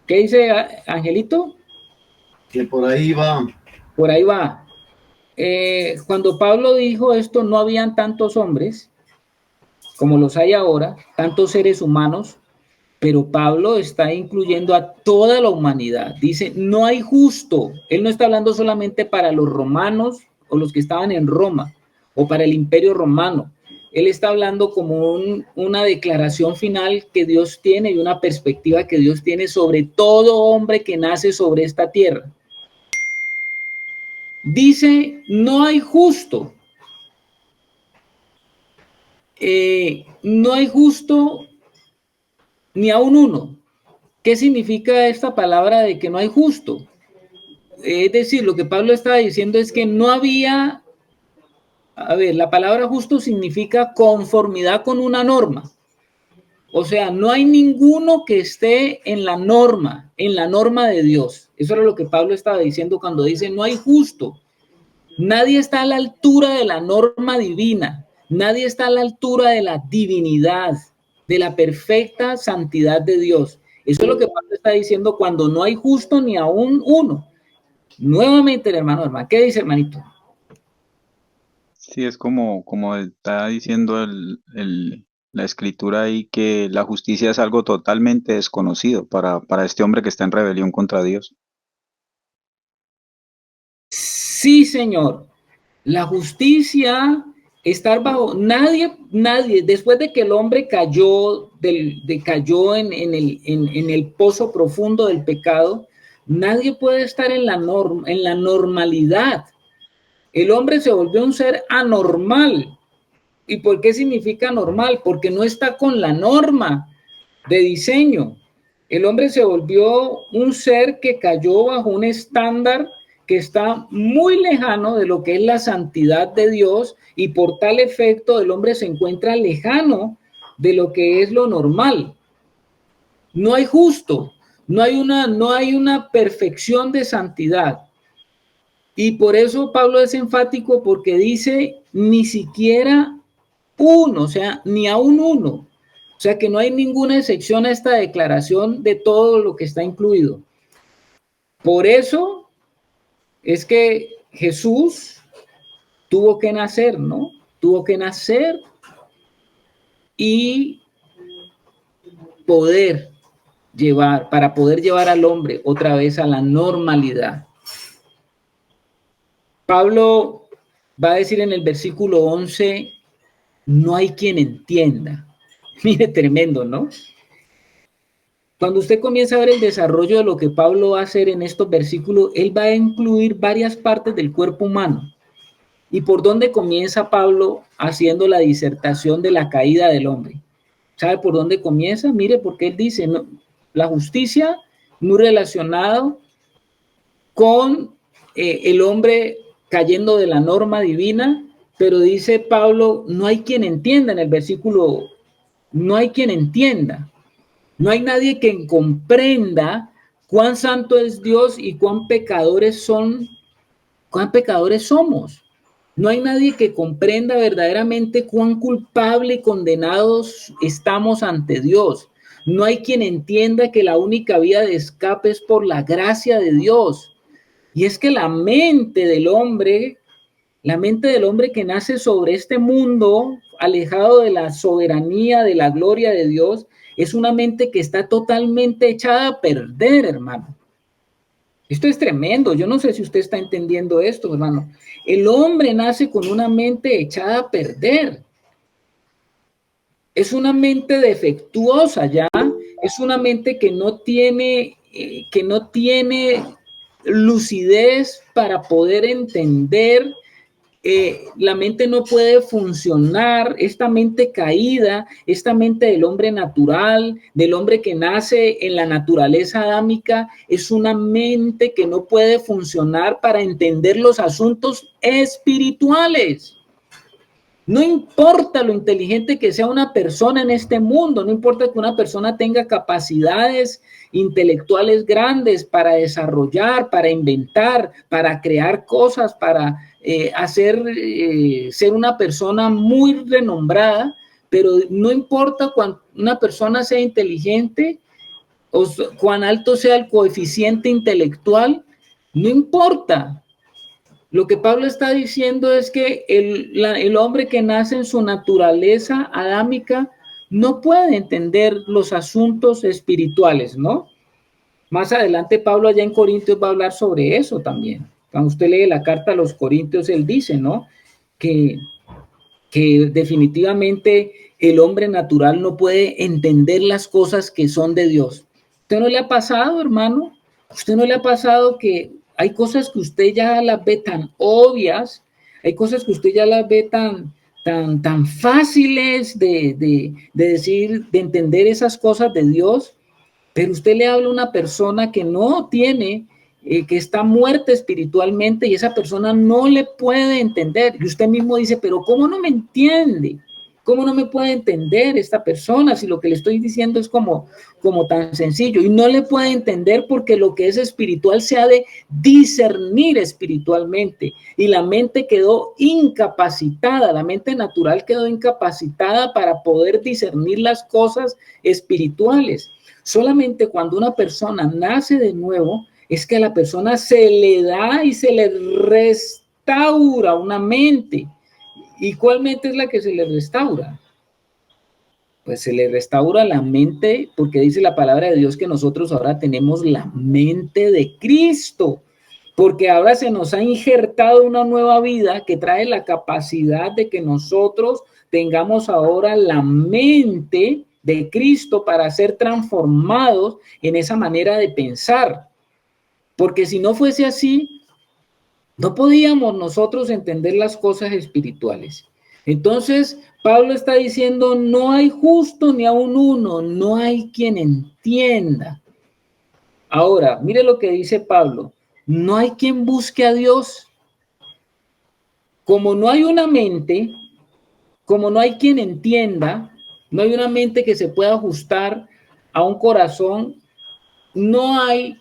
¿Qué dice Angelito? Que por ahí va. Por ahí va. Cuando Pablo dijo esto, no habían tantos hombres como los hay ahora, tantos seres humanos, pero Pablo está incluyendo a toda la humanidad. Dice, no hay justo. Él no está hablando solamente para los romanos o los que estaban en Roma o para el imperio romano. Él está hablando como una declaración final que Dios tiene y una perspectiva que Dios tiene sobre todo hombre que nace sobre esta tierra. Dice, no hay justo. No hay justo ni aún uno. ¿Qué significa esta palabra de que no hay justo? Es decir, lo que Pablo estaba diciendo es que no había, la palabra justo significa conformidad con una norma. O sea, no hay ninguno que esté en la norma de Dios. Eso era lo que Pablo estaba diciendo cuando dice no hay justo. Nadie está a la altura de la norma divina. Nadie está a la altura de la divinidad, de la perfecta santidad de Dios. Eso es lo que Pablo está diciendo cuando no hay justo ni aún uno. Nuevamente, hermano, ¿qué dice, hermanito? Sí, es como está diciendo la escritura ahí, que la justicia es algo totalmente desconocido para este hombre que está en rebelión contra Dios. Sí, Señor. La justicia, estar bajo nadie, después de que el hombre cayó en el pozo profundo del pecado, nadie puede estar en la normalidad. El hombre se volvió un ser anormal. ¿Y por qué significa normal? Porque no está con la norma de diseño. El hombre se volvió un ser que cayó bajo un estándar que está muy lejano de lo que es la santidad de Dios, y por tal efecto el hombre se encuentra lejano de lo que es lo normal. No hay justo, no hay una perfección de santidad. Y por eso Pablo es enfático, porque dice ni siquiera uno, o sea, ni aún uno. O sea que no hay ninguna excepción a esta declaración de todo lo que está incluido. Por eso es que Jesús tuvo que nacer, ¿no? Tuvo que nacer y para poder llevar al hombre otra vez a la normalidad. Pablo va a decir en el versículo 11, no hay quien entienda. Mire, tremendo, ¿no? Cuando usted comienza a ver el desarrollo de lo que Pablo va a hacer en estos versículos, él va a incluir varias partes del cuerpo humano. ¿Y por dónde comienza Pablo haciendo la disertación de la caída del hombre? ¿Sabe por dónde comienza? Mire, porque él dice, no, la justicia muy relacionado con el hombre cayendo de la norma divina, pero dice Pablo, no hay quien entienda en el versículo, no hay quien entienda. No hay nadie que comprenda cuán santo es Dios y cuán pecadores somos. No hay nadie que comprenda verdaderamente cuán culpable y condenados estamos ante Dios. No hay quien entienda que la única vía de escape es por la gracia de Dios. Y es que la mente del hombre que nace sobre este mundo, alejado de la soberanía, de la gloria de Dios, es una mente que está totalmente echada a perder, hermano. Esto es tremendo. Yo no sé si usted está entendiendo esto, hermano. El hombre nace con una mente echada a perder. Es una mente defectuosa ya. Es una mente que no tiene lucidez para poder entender. La mente no puede funcionar, esta mente caída, esta mente del hombre natural, del hombre que nace en la naturaleza adámica, es una mente que no puede funcionar para entender los asuntos espirituales. No importa lo inteligente que sea una persona en este mundo, no importa que una persona tenga capacidades intelectuales grandes para desarrollar, para inventar, para crear cosas, para ser una persona muy renombrada, pero no importa cuán una persona sea inteligente o cuán alto sea el coeficiente intelectual, no importa. Lo que Pablo está diciendo es que el hombre que nace en su naturaleza adámica no puede entender los asuntos espirituales, ¿no? Más adelante Pablo allá en Corintios va a hablar sobre eso también. Cuando usted lee la carta a los Corintios, él dice, ¿no? Que definitivamente el hombre natural no puede entender las cosas que son de Dios. ¿Usted no le ha pasado, hermano? ¿Usted no le ha pasado que hay cosas que usted ya las ve tan obvias, hay cosas que usted ya las ve tan fáciles de decir, de entender esas cosas de Dios, pero usted le habla a una persona que no tiene, que está muerta espiritualmente, y esa persona no le puede entender, y usted mismo dice, pero ¿cómo no me entiende? ¿Cómo no me puede entender esta persona si lo que le estoy diciendo es como tan sencillo? Y no le puede entender porque lo que es espiritual se ha de discernir espiritualmente. Y la mente quedó incapacitada, la mente natural quedó incapacitada para poder discernir las cosas espirituales. Solamente cuando una persona nace de nuevo es que a la persona se le da y se le restaura una mente. ¿Y cuál mente es la que se le restaura? Pues se le restaura la mente, porque dice la palabra de Dios que nosotros ahora tenemos la mente de Cristo, porque ahora se nos ha injertado una nueva vida que trae la capacidad de que nosotros tengamos ahora la mente de Cristo para ser transformados en esa manera de pensar. Porque si no fuese así, no podíamos nosotros entender las cosas espirituales. Entonces, Pablo está diciendo, no hay justo ni aun uno, no hay quien entienda. Ahora, mire lo que dice Pablo, no hay quien busque a Dios. Como no hay una mente, como no hay quien entienda, no hay una mente que se pueda ajustar a un corazón, no hay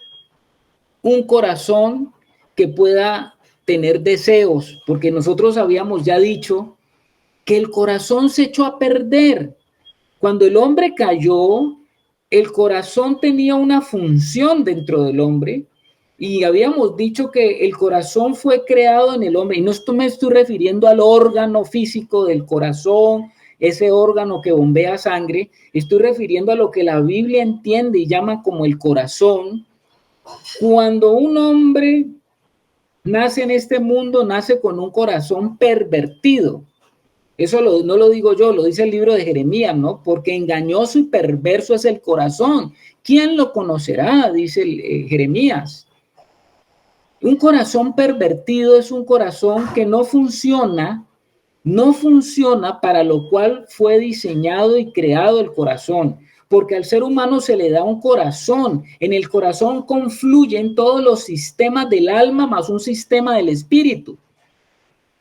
un corazón que pueda tener deseos, porque nosotros habíamos ya dicho que el corazón se echó a perder. Cuando el hombre cayó, el corazón tenía una función dentro del hombre y habíamos dicho que el corazón fue creado en el hombre, y no me estoy refiriendo al órgano físico del corazón, ese órgano que bombea sangre, estoy refiriendo a lo que la Biblia entiende y llama como el corazón. Cuando un hombre nace en este mundo, nace con un corazón pervertido. Eso no lo digo yo, lo dice el libro de Jeremías, ¿no? Porque engañoso y perverso es el corazón. ¿Quién lo conocerá? Dice Jeremías. Un corazón pervertido es un corazón que no funciona para lo cual fue diseñado y creado el corazón. Porque al ser humano se le da un corazón. En el corazón confluyen todos los sistemas del alma más un sistema del espíritu.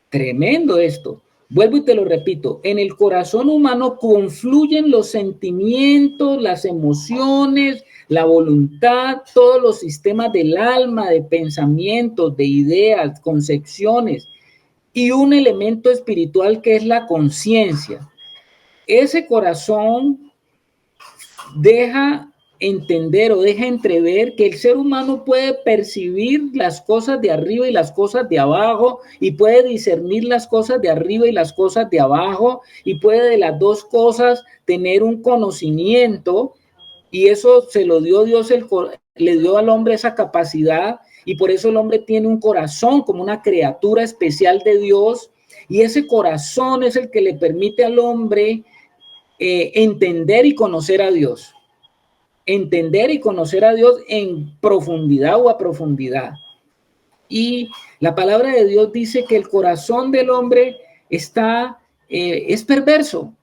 Tremendo esto. Vuelvo y te lo repito, en el corazón humano confluyen los sentimientos, las emociones, la voluntad, todos los sistemas del alma, de pensamientos, de ideas, concepciones y un elemento espiritual que es la conciencia. Ese corazón deja entender o deja entrever que el ser humano puede percibir las cosas de arriba y las cosas de abajo, y puede discernir las cosas de arriba y las cosas de abajo, y puede de las dos cosas tener un conocimiento, y eso se lo dio Dios, le dio al hombre esa capacidad, y por eso el hombre tiene un corazón como una criatura especial de Dios, y ese corazón es el que le permite al hombre entender y conocer a Dios. Entender y conocer a Dios en profundidad o a profundidad. Y la palabra de Dios dice que el corazón del hombre es perverso.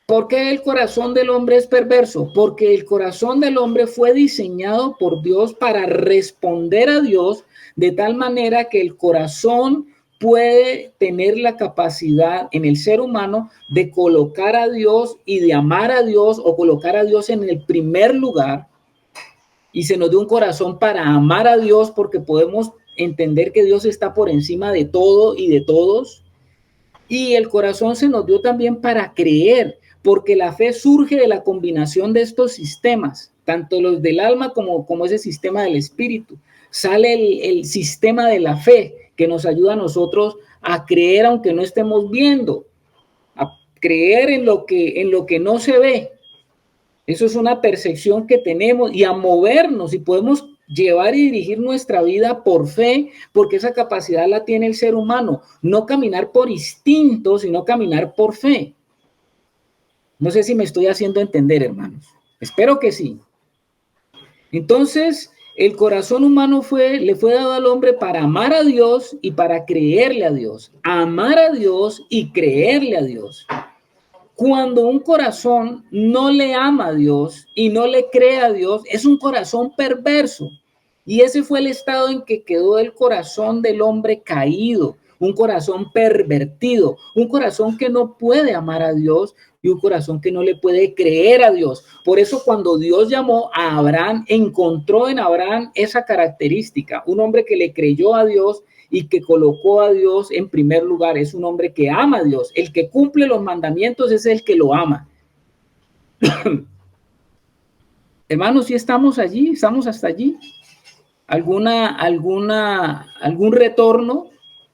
¿Por qué el corazón del hombre es perverso? Porque el corazón del hombre fue diseñado por Dios para responder a Dios de tal manera que el corazón puede tener la capacidad en el ser humano de colocar a Dios y de amar a Dios, o colocar a Dios en el primer lugar. Y se nos dio un corazón para amar a Dios, porque podemos entender que Dios está por encima de todo y de todos. Y el corazón se nos dio también para creer, porque la fe surge de la combinación de estos sistemas, tanto los del alma como ese sistema del espíritu. Sale el sistema de la fe, que nos ayuda a nosotros a creer aunque no estemos viendo, a creer en lo que no se ve. Eso es una percepción que tenemos, y a movernos, y podemos llevar y dirigir nuestra vida por fe, porque esa capacidad la tiene el ser humano. No caminar por instinto, sino caminar por fe. No sé si me estoy haciendo entender, hermanos. Espero que sí. Entonces, el corazón humano le fue dado al hombre para amar a Dios y para creerle a Dios. Amar a Dios y creerle a Dios. Cuando un corazón no le ama a Dios y no le cree a Dios, es un corazón perverso. Y ese fue el estado en que quedó el corazón del hombre caído, un corazón pervertido, un corazón que no puede amar a Dios y un corazón que no le puede creer a Dios. Por eso cuando Dios llamó a Abraham, encontró en Abraham esa característica, un hombre que le creyó a Dios y que colocó a Dios en primer lugar. Es un hombre que ama a Dios. El que cumple los mandamientos es el que lo ama. Hermanos, ¿sí estamos allí? ¿Estamos hasta allí? ¿Algún retorno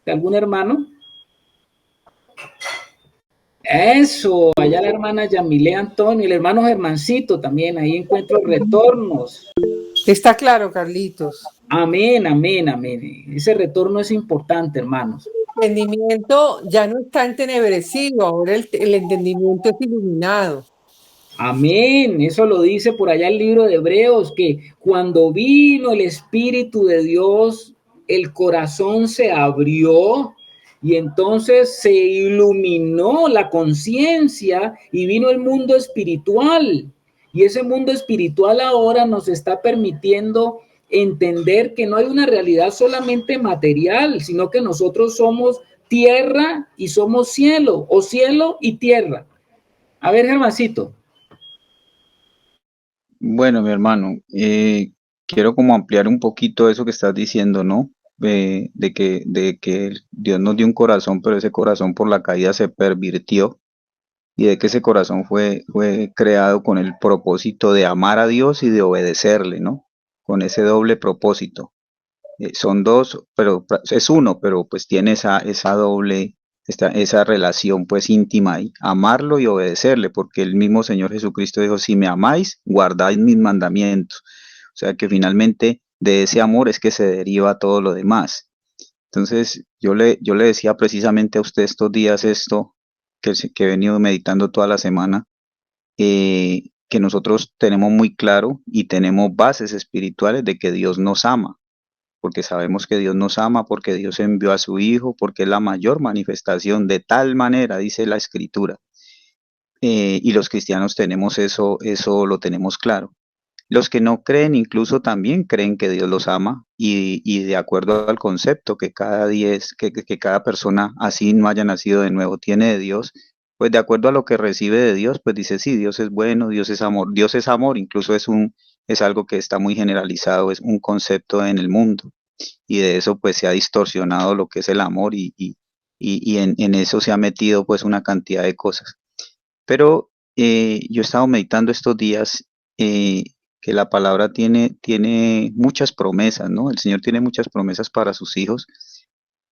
de algún hermano? Eso, allá la hermana Yamile Antonio, el hermano Germancito también, ahí encuentro retornos. Está claro, Carlitos. Amén, amén, amén. Ese retorno es importante, hermanos. El entendimiento ya no está entenebrecido, ahora el entendimiento es iluminado. Amén, eso lo dice por allá el libro de Hebreos, que cuando vino el Espíritu de Dios, el corazón se abrió y entonces se iluminó la conciencia y vino el mundo espiritual. Y ese mundo espiritual ahora nos está permitiendo entender que no hay una realidad solamente material, sino que nosotros somos tierra y somos cielo, o cielo y tierra. A ver, Germancito. Bueno, mi hermano, quiero como ampliar un poquito eso que estás diciendo, ¿no? De que Dios nos dio un corazón, pero ese corazón por la caída se pervirtió, y de que ese corazón fue creado con el propósito de amar a Dios y de obedecerle, ¿no? Con ese doble propósito. Son dos, pero es uno, pero pues tiene esa doble, esa relación pues íntima ahí, amarlo y obedecerle, porque el mismo Señor Jesucristo dijo, si me amáis, guardáis mis mandamientos. O sea que finalmente de ese amor es que se deriva todo lo demás. Entonces yo le decía precisamente a usted estos días esto, que he venido meditando toda la semana, que nosotros tenemos muy claro y tenemos bases espirituales de que Dios nos ama, porque sabemos que Dios nos ama, porque Dios envió a su Hijo, porque es la mayor manifestación, de tal manera, dice la Escritura. Y los cristianos tenemos eso lo tenemos claro. Los que no creen incluso también creen que Dios los ama, y de acuerdo al concepto que que cada persona, así no haya nacido de nuevo, tiene de Dios, pues de acuerdo a lo que recibe de Dios, pues dice, sí, Dios es bueno, Dios es amor, incluso es algo que está muy generalizado, es un concepto en el mundo, y de eso pues se ha distorsionado lo que es el amor, y en eso se ha metido pues una cantidad de cosas. Pero yo he estado meditando estos días, que la palabra tiene muchas promesas, ¿no? El Señor tiene muchas promesas para sus hijos,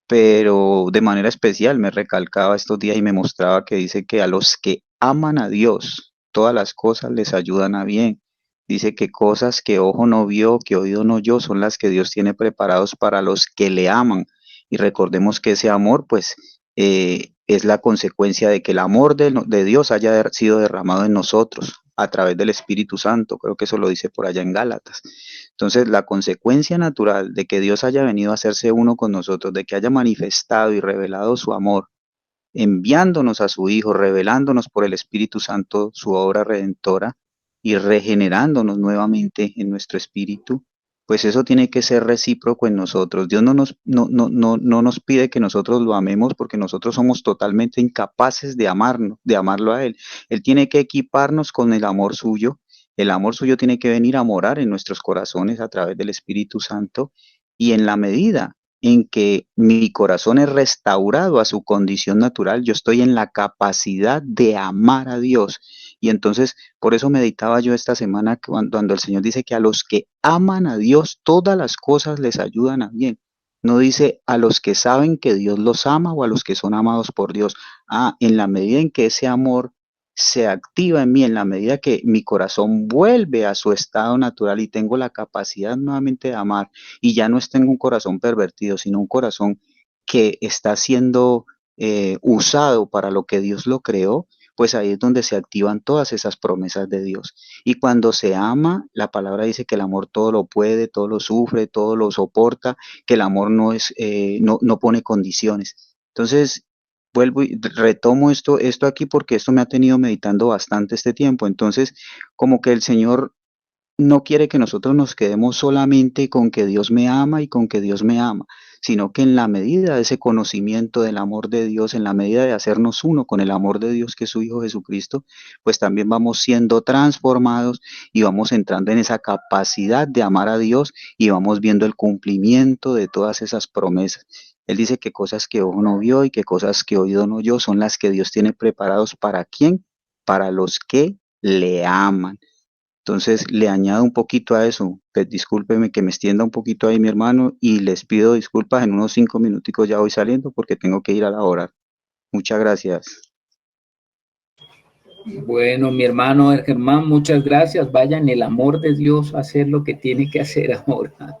pero de manera especial me recalcaba estos días y me mostraba que dice que a los que aman a Dios, todas las cosas les ayudan a bien. Dice que cosas que ojo no vio, que oído no oyó, son las que Dios tiene preparados para los que le aman. Y recordemos que ese amor, pues, es la consecuencia de que el amor de Dios haya sido derramado en nosotros a través del Espíritu Santo. Creo que eso lo dice por allá en Gálatas. Entonces, la consecuencia natural de que Dios haya venido a hacerse uno con nosotros, de que haya manifestado y revelado su amor, enviándonos a su Hijo, revelándonos por el Espíritu Santo su obra redentora y regenerándonos nuevamente en nuestro espíritu, pues eso tiene que ser recíproco en nosotros. Dios no nos pide que nosotros lo amemos, porque nosotros somos totalmente incapaces de amarlo a Él. Él tiene que equiparnos con el amor suyo. El amor suyo tiene que venir a morar en nuestros corazones a través del Espíritu Santo, y en la medida en que mi corazón es restaurado a su condición natural, yo estoy en la capacidad de amar a Dios. Y entonces, por eso meditaba yo esta semana cuando el Señor dice que a los que aman a Dios, todas las cosas les ayudan a bien. No dice a los que saben que Dios los ama o a los que son amados por Dios. En la medida en que ese amor se activa en mí, en la medida que mi corazón vuelve a su estado natural y tengo la capacidad nuevamente de amar, y ya no es tengo un corazón pervertido, sino un corazón que está siendo usado para lo que Dios lo creó, pues ahí es donde se activan todas esas promesas de Dios. Y cuando se ama, la palabra dice que el amor todo lo puede, todo lo sufre, todo lo soporta, que el amor no pone condiciones. Entonces, vuelvo y retomo esto aquí, porque esto me ha tenido meditando bastante este tiempo. Entonces, como que el Señor no quiere que nosotros nos quedemos solamente con que Dios me ama y con que Dios me ama, sino que en la medida de ese conocimiento del amor de Dios, en la medida de hacernos uno con el amor de Dios, que es su Hijo Jesucristo, pues también vamos siendo transformados y vamos entrando en esa capacidad de amar a Dios, y vamos viendo el cumplimiento de todas esas promesas. Él dice que cosas que ojo no vio y que cosas que oído no oyó son las que Dios tiene preparados. ¿Para quién? Para los que le aman. Entonces le añado un poquito a eso. Pues discúlpeme que me extienda un poquito ahí, mi hermano, y les pido disculpas. En unos 5 minuticos ya voy saliendo porque tengo que ir a la hora. Muchas gracias. Bueno, mi hermano Germán, muchas gracias. Vaya en el amor de Dios a hacer lo que tiene que hacer ahora.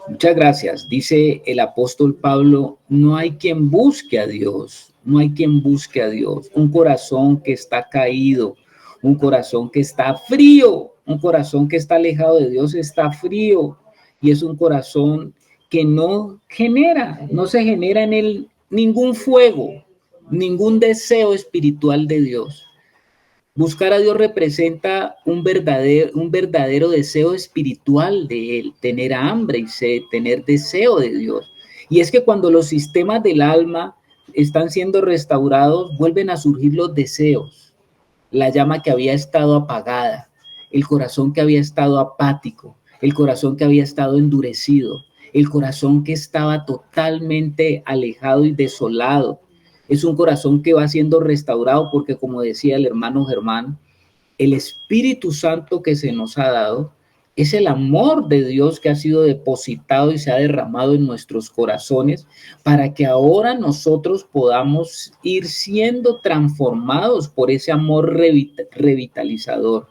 Muchas gracias. Dice el apóstol Pablo, no hay quien busque a Dios, no hay quien busque a Dios. Un corazón que está caído, un corazón que está frío, un corazón que está alejado de Dios está frío, y es un corazón que no se genera en él ningún fuego, ningún deseo espiritual de Dios. Buscar a Dios representa un verdadero deseo espiritual de Él, tener hambre y sed, tener deseo de Dios. Y es que cuando los sistemas del alma están siendo restaurados, vuelven a surgir los deseos, la llama que había estado apagada, el corazón que había estado apático, el corazón que había estado endurecido, el corazón que estaba totalmente alejado y desolado. Es un corazón que va siendo restaurado porque, como decía el hermano Germán, el Espíritu Santo que se nos ha dado es el amor de Dios que ha sido depositado y se ha derramado en nuestros corazones para que ahora nosotros podamos ir siendo transformados por ese amor revitalizador.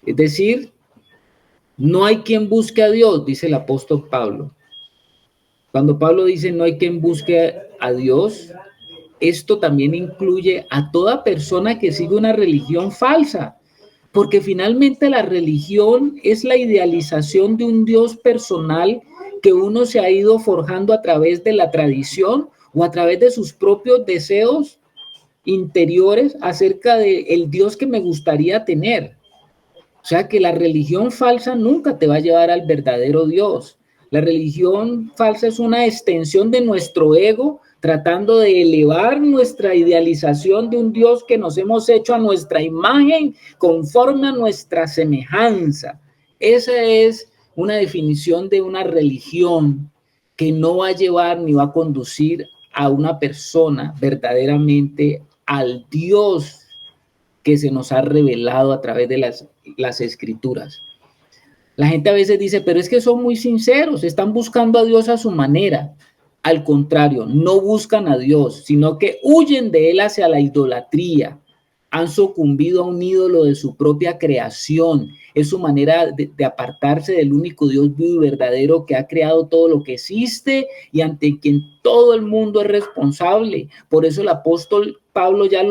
Es decir, no hay quien busque a Dios, dice el apóstol Pablo. Cuando Pablo dice no hay quien busque a Dios, esto también incluye a toda persona que sigue una religión falsa, porque finalmente la religión es la idealización de un Dios personal que uno se ha ido forjando a través de la tradición o a través de sus propios deseos interiores acerca del Dios que me gustaría tener. O sea que la religión falsa nunca te va a llevar al verdadero Dios. La religión falsa es una extensión de nuestro ego, tratando de elevar nuestra idealización de un Dios que nos hemos hecho a nuestra imagen, conforme a nuestra semejanza. Esa es una definición de una religión que no va a llevar ni va a conducir a una persona verdaderamente al Dios que se nos ha revelado a través de las escrituras. La gente a veces dice, pero es que son muy sinceros, están buscando a Dios a su manera. Al contrario, no buscan a Dios, sino que huyen de Él hacia la idolatría. Han sucumbido a un ídolo de su propia creación. Es su manera de apartarse del único Dios vivo y verdadero que ha creado todo lo que existe y ante quien todo el mundo es responsable. Por eso el apóstol Pablo ya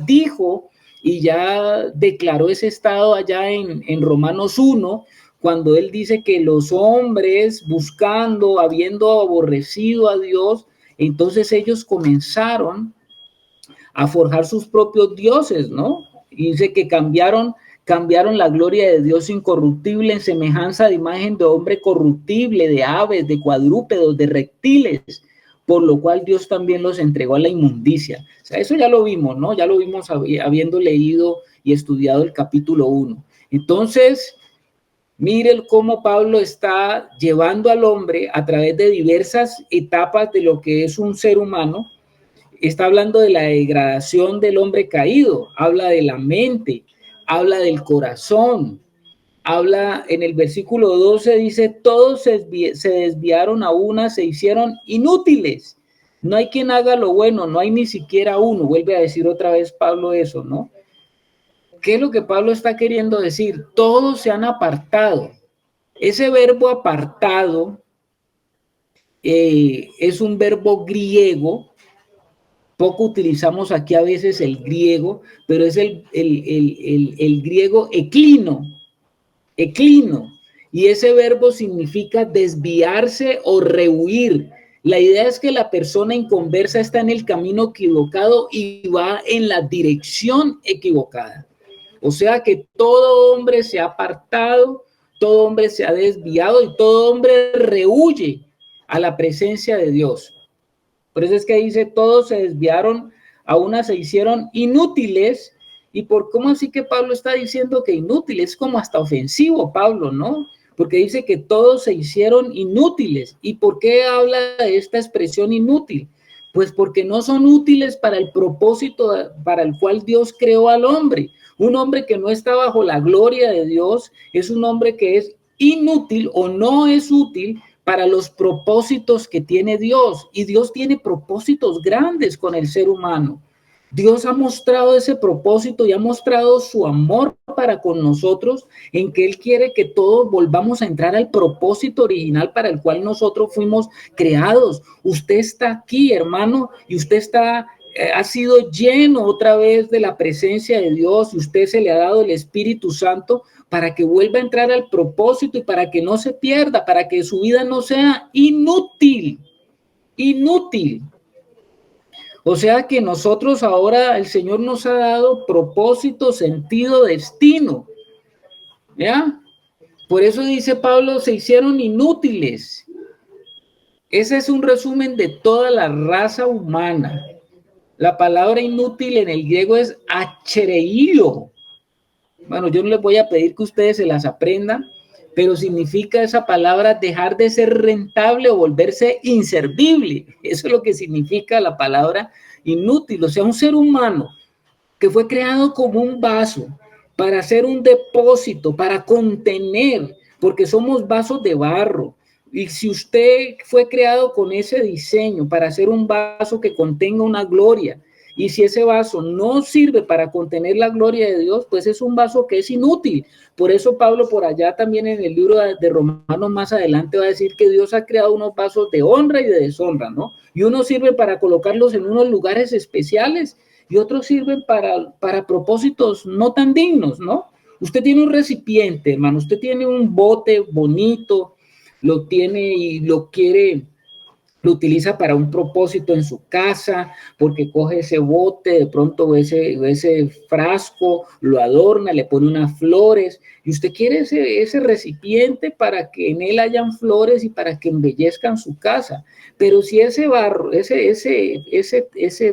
dijo y ya declaró ese estado allá en Romanos 1, cuando él dice que los hombres buscando, habiendo aborrecido a Dios, entonces ellos comenzaron a forjar sus propios dioses, ¿no? Y dice que cambiaron la gloria de Dios incorruptible en semejanza de imagen de hombre corruptible, de aves, de cuadrúpedos, de reptiles, por lo cual Dios también los entregó a la inmundicia. O sea, eso ya lo vimos, ¿no? Ya lo vimos habiendo leído y estudiado el capítulo 1. Entonces, miren cómo Pablo está llevando al hombre a través de diversas etapas de lo que es un ser humano. Está hablando de la degradación del hombre caído, habla de la mente, habla del corazón, habla en el versículo 12, dice, todos se desviaron a una, se hicieron inútiles. No hay quien haga lo bueno, no hay ni siquiera uno. Vuelve a decir otra vez Pablo eso, ¿no? ¿Qué es lo que Pablo está queriendo decir? Todos se han apartado. Ese verbo apartado es un verbo griego. Poco utilizamos aquí a veces el griego, pero es el griego eclino, y ese verbo significa desviarse o rehuir. La idea es que la persona inconversa está en el camino equivocado y va en la dirección equivocada. O sea que todo hombre se ha apartado, todo hombre se ha desviado y todo hombre rehuye a la presencia de Dios. Por eso es que dice, todos se desviaron, a una se hicieron inútiles. ¿Y por cómo así que Pablo está diciendo que inútil? Es como hasta ofensivo, Pablo, ¿no? Porque dice que todos se hicieron inútiles. ¿Y por qué habla de esta expresión inútil? Pues porque no son útiles para el propósito para el cual Dios creó al hombre. Un hombre que no está bajo la gloria de Dios es un hombre que es inútil o no es útil para los propósitos que tiene Dios. Y Dios tiene propósitos grandes con el ser humano. Dios ha mostrado ese propósito y ha mostrado su amor para con nosotros, en que Él quiere que todos volvamos a entrar al propósito original para el cual nosotros fuimos creados. Usted está aquí, hermano, y usted ha sido lleno otra vez de la presencia de Dios, y usted se le ha dado el Espíritu Santo para que vuelva a entrar al propósito y para que no se pierda, para que su vida no sea inútil. O sea que nosotros ahora, el Señor nos ha dado propósito, sentido, destino. ¿Ya? Por eso dice Pablo, se hicieron inútiles. Ese es un resumen de toda la raza humana. La palabra inútil en el griego es achereío. Bueno, yo no les voy a pedir que ustedes se las aprendan, pero significa esa palabra dejar de ser rentable o volverse inservible. Eso es lo que significa la palabra inútil. O sea, un ser humano que fue creado como un vaso para hacer un depósito, para contener, porque somos vasos de barro. Y si usted fue creado con ese diseño para hacer un vaso que contenga una gloria, y si ese vaso no sirve para contener la gloria de Dios, pues es un vaso que es inútil. Por eso Pablo por allá también en el libro de Romanos más adelante va a decir que Dios ha creado unos vasos de honra y de deshonra, ¿no? Y uno sirve para colocarlos en unos lugares especiales y otros sirven para propósitos no tan dignos, ¿no? Usted tiene un recipiente, hermano, usted tiene un bote bonito, lo tiene y lo quiere, lo utiliza para un propósito en su casa, porque coge ese bote, de pronto ese frasco, lo adorna, le pone unas flores, y usted quiere ese recipiente para que en él hayan flores y para que embellezcan su casa. Pero si ese barro, ese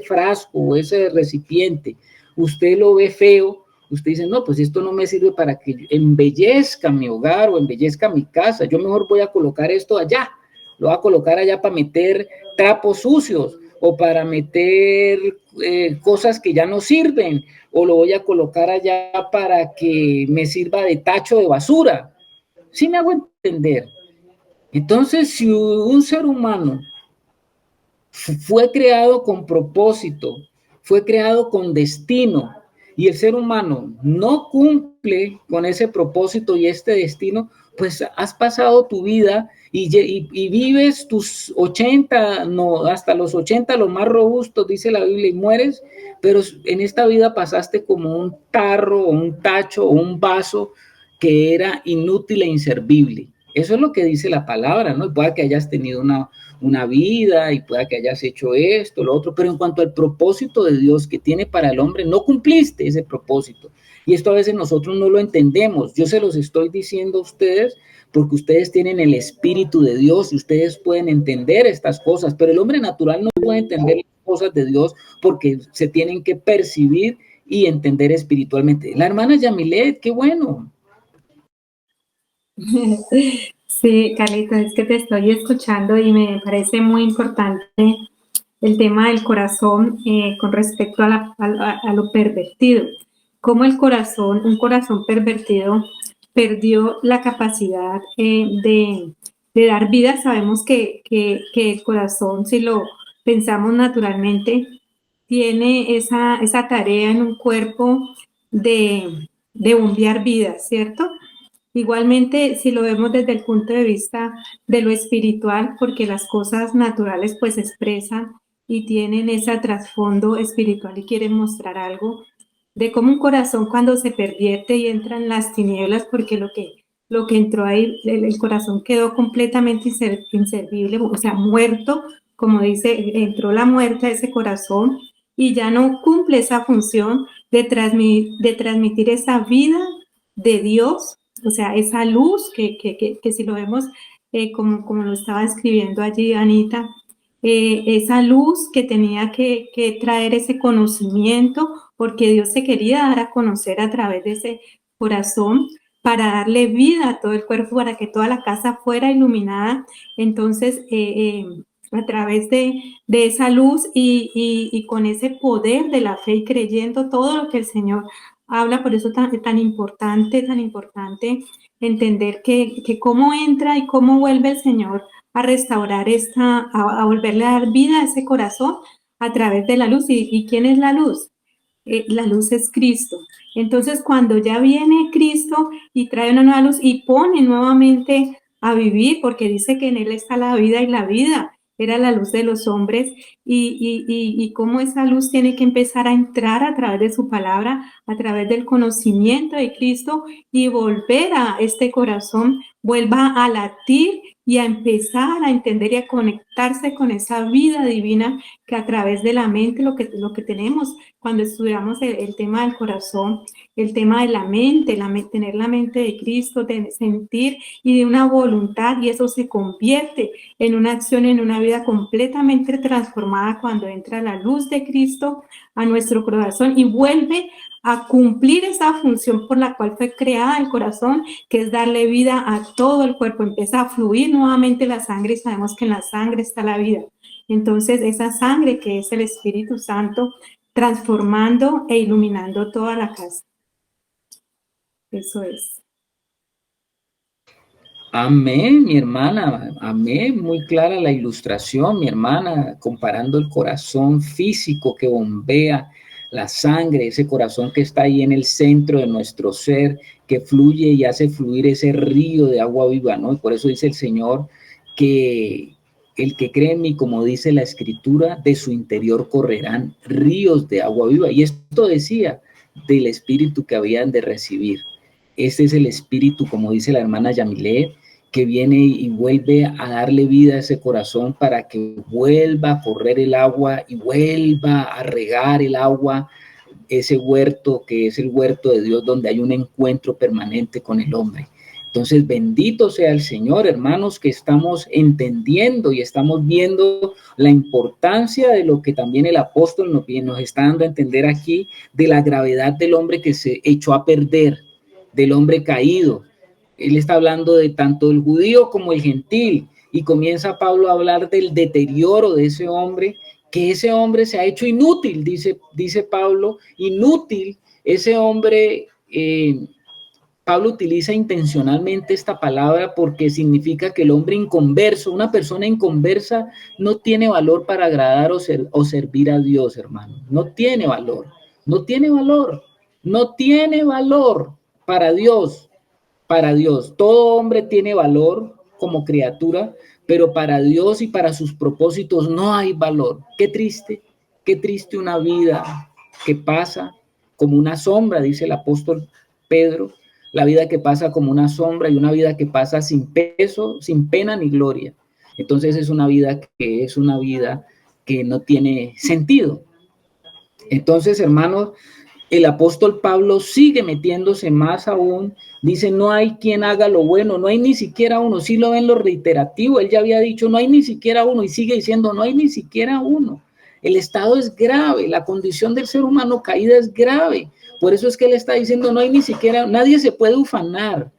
frasco o ese recipiente, usted lo ve feo, usted dice, no, pues esto no me sirve para que embellezca mi hogar o embellezca mi casa, yo mejor voy a colocar esto allá. Lo va a colocar allá para meter trapos sucios o para meter cosas que ya no sirven, o lo voy a colocar allá para que me sirva de tacho de basura. ¿Sí me hago entender? Entonces, si un ser humano fue creado con propósito, fue creado con destino, y el ser humano no cumple con ese propósito y este destino, pues has pasado tu vida y vives tus 80, no, hasta los 80, los más robustos, dice la Biblia, y mueres, pero en esta vida pasaste como un tarro o un tacho o un vaso que era inútil e inservible. Eso es lo que dice la palabra, ¿no? Puede que hayas tenido una vida y pueda que hayas hecho esto, lo otro, pero en cuanto al propósito de Dios que tiene para el hombre, no cumpliste ese propósito. Y esto a veces nosotros no lo entendemos. Yo se los estoy diciendo a ustedes porque ustedes tienen el Espíritu de Dios y ustedes pueden entender estas cosas, pero el hombre natural no puede entender las cosas de Dios porque se tienen que percibir y entender espiritualmente. La hermana Yamilet, qué bueno. Sí, Carlito, es que te estoy escuchando y me parece muy importante el tema del corazón con respecto a lo pervertido. Cómo el corazón, un corazón pervertido, perdió la capacidad de dar vida. Sabemos que el corazón, si lo pensamos naturalmente, tiene esa tarea en un cuerpo de bombear vida, ¿cierto? Igualmente, si lo vemos desde el punto de vista de lo espiritual, porque las cosas naturales pues expresan y tienen ese trasfondo espiritual y quieren mostrar algo, de cómo un corazón cuando se pervierte y entra en las tinieblas, porque lo que entró ahí, el corazón quedó completamente inservible, o sea, muerto, como dice, entró la muerte a ese corazón y ya no cumple esa función de transmitir esa vida de Dios, o sea, esa luz que si lo vemos como lo estaba escribiendo allí Anita, esa luz que tenía que traer ese conocimiento, porque Dios se quería dar a conocer a través de ese corazón para darle vida a todo el cuerpo, para que toda la casa fuera iluminada. Entonces, a través de esa luz y con ese poder de la fe y creyendo todo lo que el Señor habla, por eso tan importante entender que cómo entra y cómo vuelve el Señor a restaurar a volverle a dar vida a ese corazón a través de la luz. ¿Y quién es la luz? La luz es Cristo. Entonces, cuando ya viene Cristo y trae una nueva luz y pone nuevamente a vivir, porque dice que en Él está la vida y la vida era la luz de los hombres, y cómo esa luz tiene que empezar a entrar a través de su palabra, a través del conocimiento de Cristo, y volver a este corazón, vuelva a latir y a empezar a entender y a conectarse con esa vida divina que a través de la mente, lo que tenemos cuando estudiamos el tema del corazón, el tema de la mente, tener la mente de Cristo, de sentir y de una voluntad, y eso se convierte en una acción, en una vida completamente transformada cuando entra la luz de Cristo a nuestro corazón y vuelve a cumplir esa función por la cual fue creada el corazón, que es darle vida a todo el cuerpo. Empieza a fluir nuevamente la sangre y sabemos que en la sangre está la vida. Entonces, esa sangre que es el Espíritu Santo transformando e iluminando toda la casa. Eso es. Amén, mi hermana, amén, muy clara la ilustración, mi hermana, comparando el corazón físico que bombea la sangre, ese corazón que está ahí en el centro de nuestro ser, que fluye y hace fluir ese río de agua viva, ¿no? Y por eso dice el Señor que el que cree en mí, como dice la Escritura, de su interior correrán ríos de agua viva. Y esto decía del Espíritu que habían de recibir. Este es el Espíritu, como dice la hermana Yamile, que viene y vuelve a darle vida a ese corazón para que vuelva a correr el agua y vuelva a regar el agua, ese huerto que es el huerto de Dios, donde hay un encuentro permanente con el hombre. Entonces, bendito sea el Señor, hermanos, que estamos entendiendo y estamos viendo la importancia de lo que también el apóstol nos está dando a entender aquí, de la gravedad del hombre que se echó a perder, del hombre caído. Él está hablando de tanto el judío como el gentil, y comienza Pablo a hablar del deterioro de ese hombre, que ese hombre se ha hecho inútil, dice Pablo, inútil, ese hombre. Pablo utiliza intencionalmente esta palabra porque significa que el hombre inconverso, una persona inconversa, no tiene valor para agradar o servir a Dios, hermano. No tiene valor, no tiene valor, no tiene valor para Dios. Para Dios, todo hombre tiene valor como criatura, pero para Dios y para sus propósitos no hay valor. Qué triste una vida que pasa como una sombra, dice el apóstol Pedro, la vida que pasa como una sombra y una vida que pasa sin peso, sin pena ni gloria. Entonces es una vida que no tiene sentido. Entonces, hermanos, el apóstol Pablo sigue metiéndose más aún, dice, no hay quien haga lo bueno, no hay ni siquiera uno, sí lo ven lo reiterativo, él ya había dicho, no hay ni siquiera uno, y sigue diciendo, no hay ni siquiera uno. El estado es grave, la condición del ser humano caída es grave, por eso es que él está diciendo, no hay ni siquiera, nadie se puede ufanar,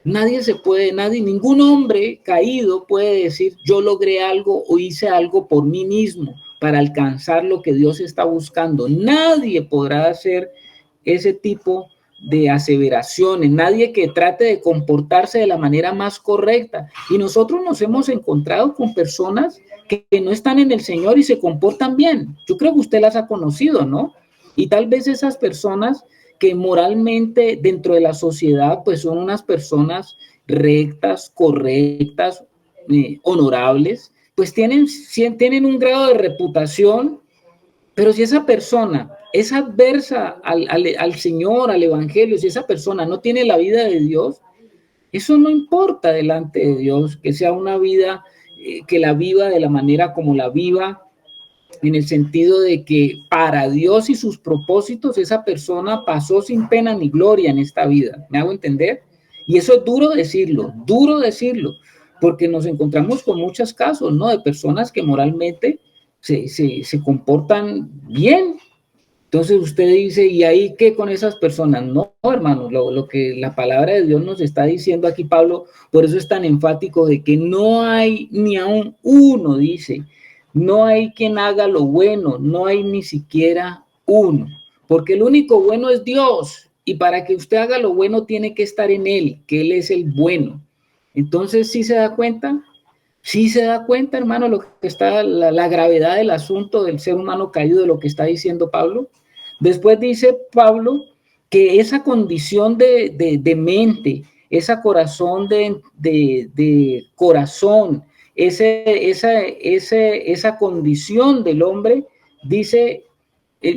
ningún hombre caído puede decir, yo logré algo o hice algo por mí mismo para alcanzar lo que Dios está buscando. Nadie podrá hacer ese tipo de aseveraciones, nadie que trate de comportarse de la manera más correcta. Y nosotros nos hemos encontrado con personas que no están en el Señor y se comportan bien. Yo creo que usted las ha conocido, ¿no? Y tal vez esas personas que moralmente dentro de la sociedad pues son unas personas rectas, correctas, honorables, pues tienen un grado de reputación, pero si esa persona es adversa al Señor, al Evangelio, si esa persona no tiene la vida de Dios, eso no importa delante de Dios, que sea una vida que la viva de la manera como la viva, en el sentido de que para Dios y sus propósitos esa persona pasó sin pena ni gloria en esta vida. ¿Me hago entender? Y eso es duro decirlo, porque nos encontramos con muchos casos, ¿no? De personas que moralmente se comportan bien. Entonces usted dice, ¿y ahí qué con esas personas? No, hermanos, lo que la palabra de Dios nos está diciendo aquí Pablo, por eso es tan enfático de que no hay ni aún uno, dice, no hay quien haga lo bueno, no hay ni siquiera uno, porque el único bueno es Dios, y para que usted haga lo bueno tiene que estar en Él, que Él es el bueno. Entonces, ¿sí se da cuenta? Sí se da cuenta, hermano, lo que está, la gravedad del asunto del ser humano caído, de lo que está diciendo Pablo. Después dice Pablo que esa condición de mente, esa corazón de corazón, esa condición del hombre, dice,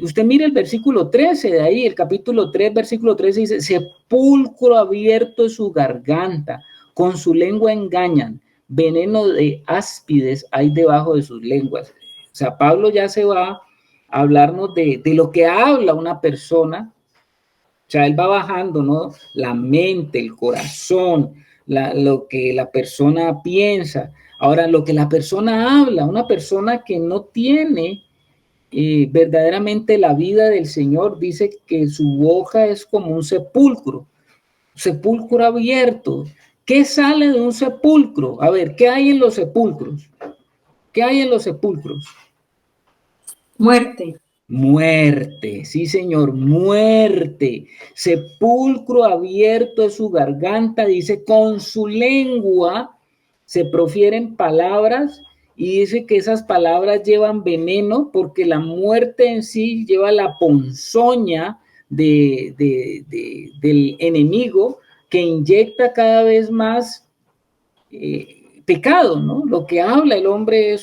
usted mire el versículo 13 de ahí, el capítulo 3, versículo 13 dice, sepulcro abierto es su garganta, con su lengua engañan, veneno de áspides hay debajo de sus lenguas. O sea, Pablo ya se va a hablarnos de lo que habla una persona. O sea, él va bajando, ¿no? La mente, el corazón, lo que la persona piensa. Ahora, lo que la persona habla, una persona que no tiene verdaderamente la vida del Señor, dice que su boca es como un sepulcro abierto. ¿Qué sale de un sepulcro? A ver, ¿qué hay en los sepulcros? ¿Qué hay en los sepulcros? Muerte. Muerte, sí señor, muerte. Sepulcro abierto es su garganta, dice, con su lengua se profieren palabras y dice que esas palabras llevan veneno porque la muerte en sí lleva la ponzoña del enemigo que inyecta cada vez más pecado, ¿no? Lo que habla el hombre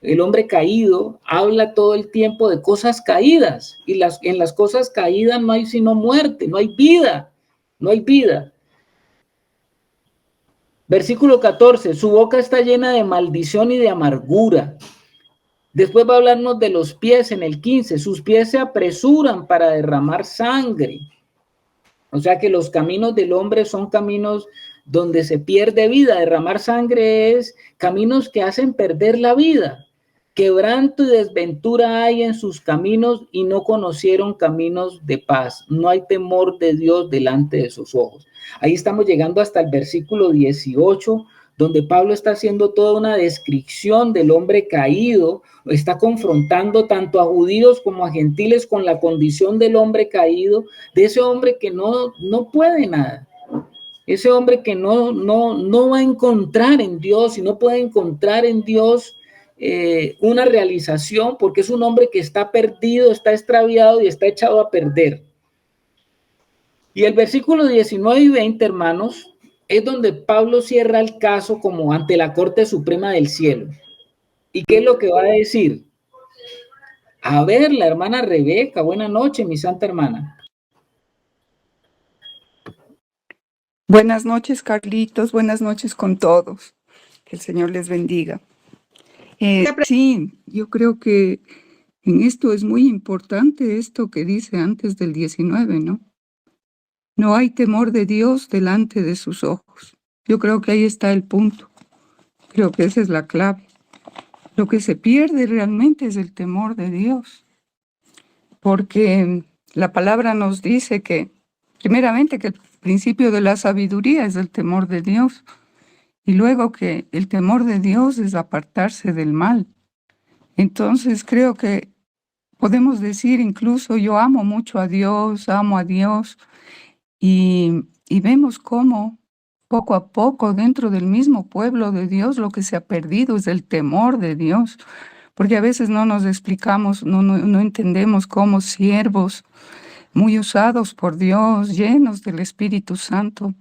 el hombre caído habla todo el tiempo de cosas caídas y en las cosas caídas no hay sino muerte, no hay vida, no hay vida. Versículo 14, su boca está llena de maldición y de amargura. Después va a hablarnos de los pies en el 15, sus pies se apresuran para derramar sangre. O sea que los caminos del hombre son caminos donde se pierde vida. Derramar sangre es caminos que hacen perder la vida. Quebranto y desventura hay en sus caminos y no conocieron caminos de paz. No hay temor de Dios delante de sus ojos. Ahí estamos llegando hasta el versículo 18, donde Pablo está haciendo toda una descripción del hombre caído, está confrontando tanto a judíos como a gentiles con la condición del hombre caído, de ese hombre que no puede nada, ese hombre que no va a encontrar en Dios y no puede encontrar en Dios una realización porque es un hombre que está perdido, está extraviado y está echado a perder. Y el versículo 19 y 20, hermanos, es donde Pablo cierra el caso como ante la Corte Suprema del Cielo. ¿Y qué es lo que va a decir? A ver, la hermana Rebeca, buenas noches, mi santa hermana. Buenas noches, Carlitos, buenas noches con todos. Que el Señor les bendiga. Sí, yo creo que en esto es muy importante esto que dice antes del 19, ¿no? No hay temor de Dios delante de sus ojos. Yo creo que ahí está el punto. Creo que esa es la clave. Lo que se pierde realmente es el temor de Dios. Porque la palabra nos dice que, primeramente, que el principio de la sabiduría es el temor de Dios. Y luego que el temor de Dios es apartarse del mal. Entonces creo que podemos decir incluso yo amo mucho a Dios, amo a Dios. Y vemos cómo poco a poco dentro del mismo pueblo de Dios lo que se ha perdido es el temor de Dios, porque a veces no nos explicamos, no entendemos cómo siervos muy usados por Dios, llenos del Espíritu Santo,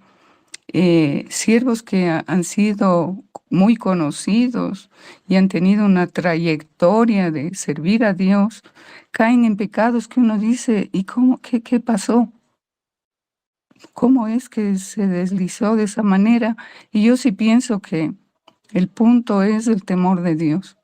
siervos que han sido muy conocidos y han tenido una trayectoria de servir a Dios, caen en pecados que uno dice, ¿y cómo, qué pasó? ¿Cómo es que se deslizó de esa manera? Y yo sí pienso que el punto es el temor de Dios.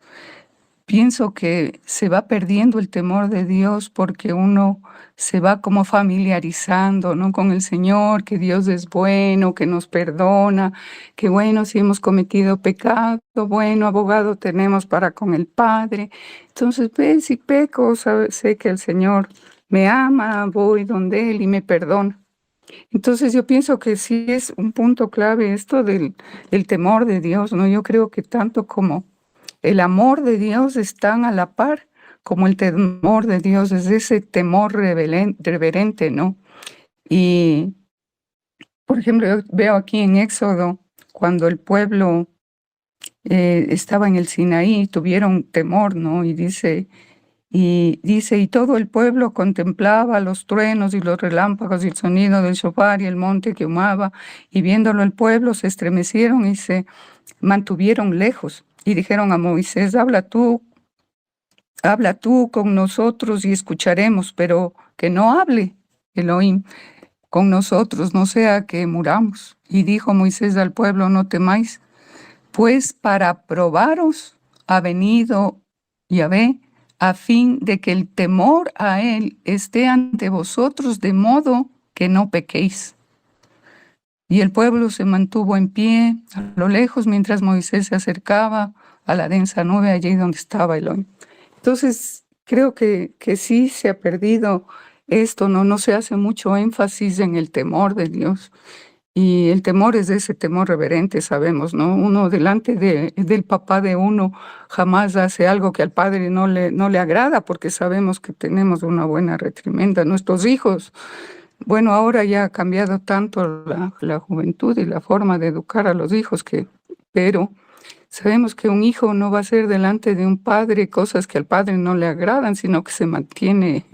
Pienso que se va perdiendo el temor de Dios porque uno se va como familiarizando, ¿no?, con el Señor, que Dios es bueno, que nos perdona, que bueno, si hemos cometido pecado, bueno, abogado tenemos para con el Padre. Entonces, pues, si peco, sé que el Señor me ama, voy donde Él y me perdona. Entonces yo pienso que sí es un punto clave esto del temor de Dios, ¿no? Yo creo que tanto como el amor de Dios están a la par, como el temor de Dios es ese temor reverente, ¿no? Y, por ejemplo, yo veo aquí en Éxodo, cuando el pueblo estaba en el Sinaí, tuvieron temor, ¿no? Y dice, y todo el pueblo contemplaba los truenos y los relámpagos y el sonido del shofar y el monte que humaba, y viéndolo el pueblo se estremecieron y se mantuvieron lejos. Y dijeron a Moisés, habla tú con nosotros y escucharemos, pero que no hable Elohim con nosotros, no sea que muramos. Y dijo Moisés al pueblo, no temáis, pues para probaros ha venido Yahvé, a fin de que el temor a él esté ante vosotros, de modo que no pequéis. Y el pueblo se mantuvo en pie a lo lejos mientras Moisés se acercaba a la densa nube allí donde estaba Elohim. Entonces, creo que sí se ha perdido esto, no se hace mucho énfasis en el temor de Dios. Y el temor es ese temor reverente, sabemos, ¿no? Uno delante del papá de uno jamás hace algo que al padre no le agrada, porque sabemos que tenemos una buena retrimenda. Nuestros hijos, bueno, ahora ya ha cambiado tanto la juventud y la forma de educar a los hijos, pero sabemos que un hijo no va a hacer delante de un padre cosas que al padre no le agradan, sino que se mantiene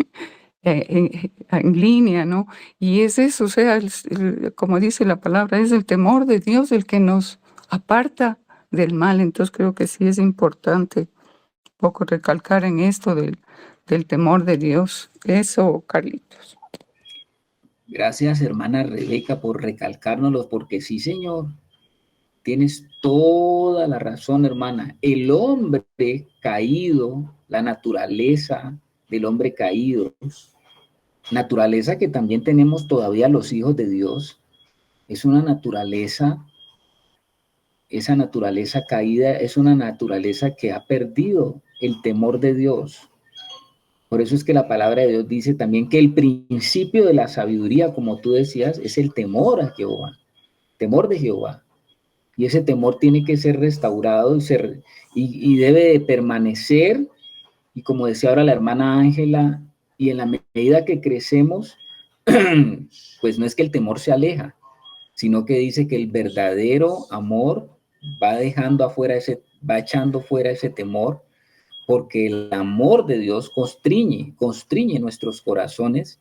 en línea, ¿no? Y es eso, o sea, como dice la palabra, es el temor de Dios el que nos aparta del mal. Entonces creo que sí es importante un poco recalcar en esto del temor de Dios. Eso, Carlitos. Gracias, hermana Rebeca, por recalcárnoslo, porque sí, Señor, tienes toda la razón, hermana. El hombre caído, la naturaleza del hombre caído, naturaleza que también tenemos todavía los hijos de Dios, es una naturaleza, esa naturaleza caída es una naturaleza que ha perdido el temor de Dios. Por eso es que la palabra de Dios dice también que el principio de la sabiduría, como tú decías, es el temor a Jehová, temor de Jehová. Y ese temor tiene que ser restaurado y debe de permanecer. Y como decía ahora la hermana Ángela, y en la medida que crecemos, pues no es que el temor se aleja, sino que dice que el verdadero amor va echando fuera ese temor, porque el amor de Dios constriñe nuestros corazones,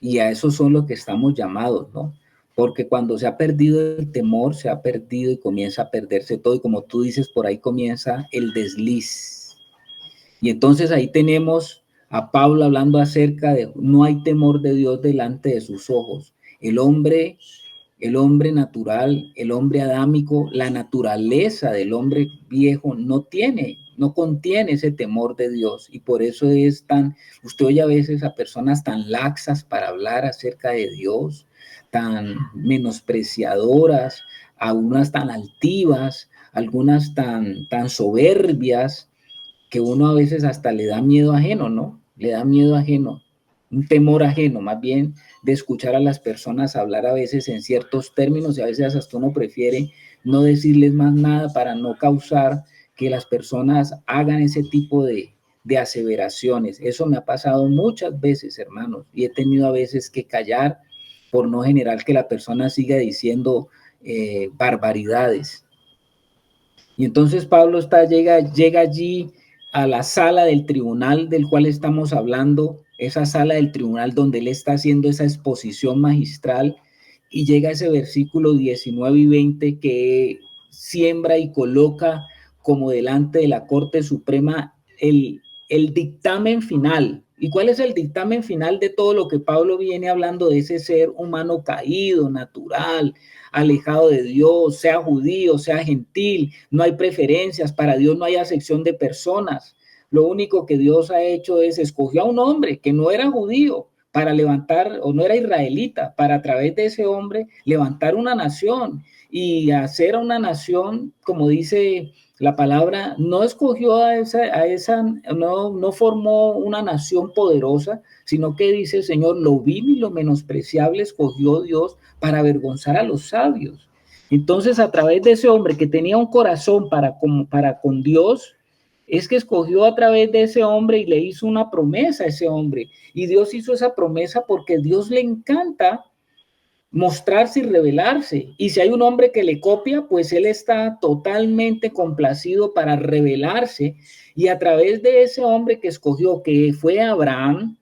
y a eso son los que estamos llamados, ¿no? Porque cuando se ha perdido el temor, se ha perdido y comienza a perderse todo, y como tú dices, por ahí comienza el desliz. Y entonces ahí tenemos a Pablo hablando acerca de no hay temor de Dios delante de sus ojos. El hombre natural, el hombre adámico, la naturaleza del hombre viejo no contiene ese temor de Dios, y por eso usted oye a veces a personas tan laxas para hablar acerca de Dios, tan menospreciadoras, algunas tan altivas, algunas tan soberbias, que uno a veces hasta le da miedo ajeno, ¿no? Le da miedo ajeno, un temor ajeno, más bien, de escuchar a las personas hablar a veces en ciertos términos, y a veces hasta uno prefiere no decirles más nada para no causar que las personas hagan ese tipo de aseveraciones. Eso me ha pasado muchas veces, hermanos, y he tenido a veces que callar por no generar que la persona siga diciendo barbaridades. Y entonces Pablo llega allí a la sala del tribunal del cual estamos hablando, esa sala del tribunal donde él está haciendo esa exposición magistral, y llega a ese versículo 19 y 20 que siembra y coloca como delante de la Corte Suprema el dictamen final. ¿Y cuál es el dictamen final de todo lo que Pablo viene hablando de ese ser humano caído, natural, alejado de Dios, sea judío, sea gentil? No hay preferencias, para Dios no hay acepción de personas. Lo único que Dios ha hecho es escogió a un hombre que no era judío para levantar, o no era israelita, para a través de ese hombre levantar una nación y hacer a una nación, como dice la palabra, no escogió no formó una nación poderosa, sino que dice el Señor, lo vil y lo menospreciable escogió Dios para avergonzar a los sabios. Entonces, a través de ese hombre que tenía un corazón para con Dios, es que escogió a través de ese hombre y le hizo una promesa a ese hombre. Y Dios hizo esa promesa porque a Dios le encanta mostrarse y revelarse. Y si hay un hombre que le copia, pues él está totalmente complacido para revelarse. Y a través de ese hombre que escogió, que fue Abraham,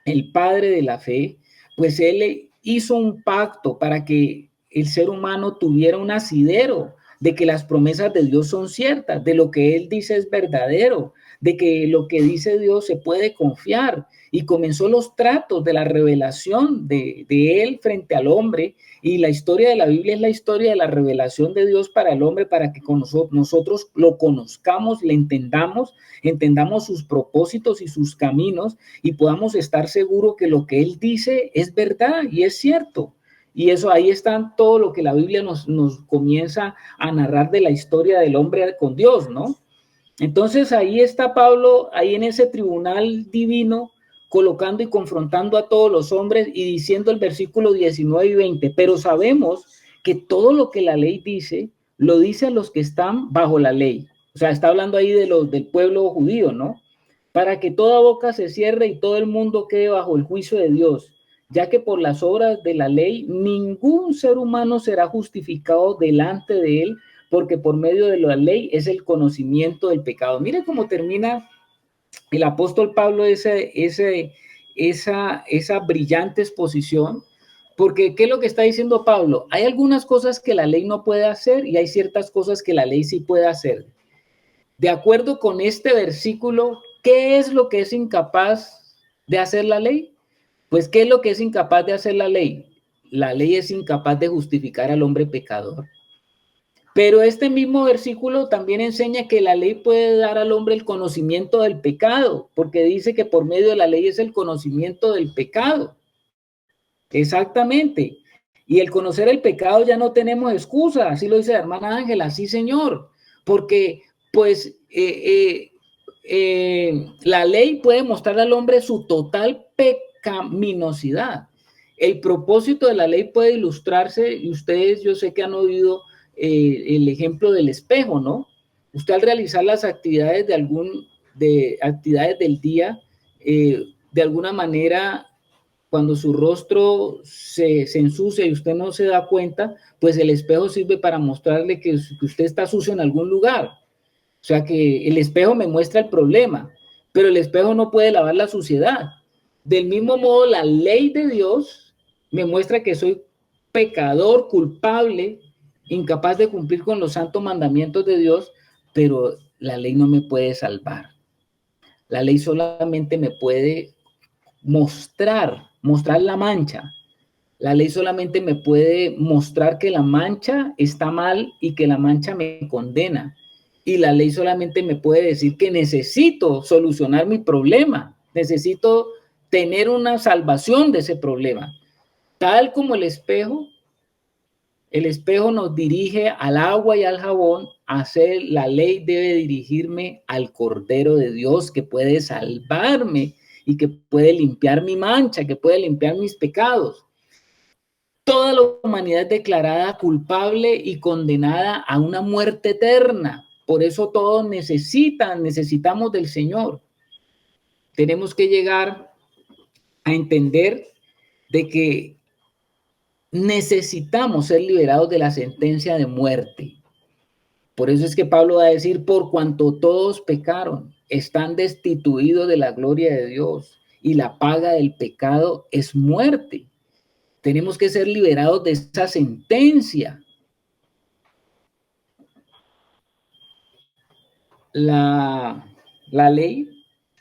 el padre de la fe, pues él hizo un pacto para que el ser humano tuviera un asidero de que las promesas de Dios son ciertas, de lo que Él dice es verdadero, de que lo que dice Dios se puede confiar. Y comenzó los tratos de la revelación de Él frente al hombre. Y la historia de la Biblia es la historia de la revelación de Dios para el hombre, para que nosotros lo conozcamos, le entendamos sus propósitos y sus caminos, y podamos estar seguros que lo que Él dice es verdad y es cierto. Y eso, ahí está todo lo que la Biblia nos comienza a narrar de la historia del hombre con Dios, ¿no? Entonces ahí está Pablo, ahí en ese tribunal divino, colocando y confrontando a todos los hombres y diciendo el versículo 19 y 20, pero sabemos que todo lo que la ley dice, lo dice a los que están bajo la ley. O sea, está hablando ahí de los del pueblo judío, ¿no? Para que toda boca se cierre y todo el mundo quede bajo el juicio de Dios, ya que por las obras de la ley ningún ser humano será justificado delante de él, porque por medio de la ley es el conocimiento del pecado. Mire cómo termina el apóstol Pablo esa brillante exposición, porque ¿qué es lo que está diciendo Pablo? Hay algunas cosas que la ley no puede hacer y hay ciertas cosas que la ley sí puede hacer. De acuerdo con este versículo, ¿qué es lo que es incapaz de hacer la ley? Pues, ¿qué es lo que es incapaz de hacer la ley? La ley es incapaz de justificar al hombre pecador. Pero este mismo versículo también enseña que la ley puede dar al hombre el conocimiento del pecado, porque dice que por medio de la ley es el conocimiento del pecado. Exactamente. Y el conocer el pecado ya no tenemos excusa, así lo dice la hermana Ángela, sí señor, porque pues la ley puede mostrar al hombre su total pecaminosidad. El propósito de la ley puede ilustrarse, y ustedes yo sé que han oído el ejemplo del espejo, ¿no? Usted al realizar las actividades actividades del día, de alguna manera, cuando su rostro se ensucia y usted no se da cuenta, pues el espejo sirve para mostrarle que usted está sucio en algún lugar. O sea que el espejo me muestra el problema, pero el espejo no puede lavar la suciedad. Del mismo modo, la ley de Dios me muestra que soy pecador, culpable, incapaz de cumplir con los santos mandamientos de Dios, pero la ley no me puede salvar. La ley solamente me puede mostrar la mancha. La ley solamente me puede mostrar que la mancha está mal y que la mancha me condena. Y la ley solamente me puede decir que necesito solucionar mi problema, necesito tener una salvación de ese problema. Tal como el espejo nos dirige al agua y al jabón, la ley debe dirigirme al Cordero de Dios que puede salvarme y que puede limpiar mi mancha, que puede limpiar mis pecados. Toda la humanidad es declarada culpable y condenada a una muerte eterna. Por eso todos necesitamos del Señor. Tenemos que llegar a entender de que necesitamos ser liberados de la sentencia de muerte. Por eso es que Pablo va a decir, por cuanto todos pecaron, están destituidos de la gloria de Dios, y la paga del pecado es muerte. Tenemos que ser liberados de esa sentencia. La ley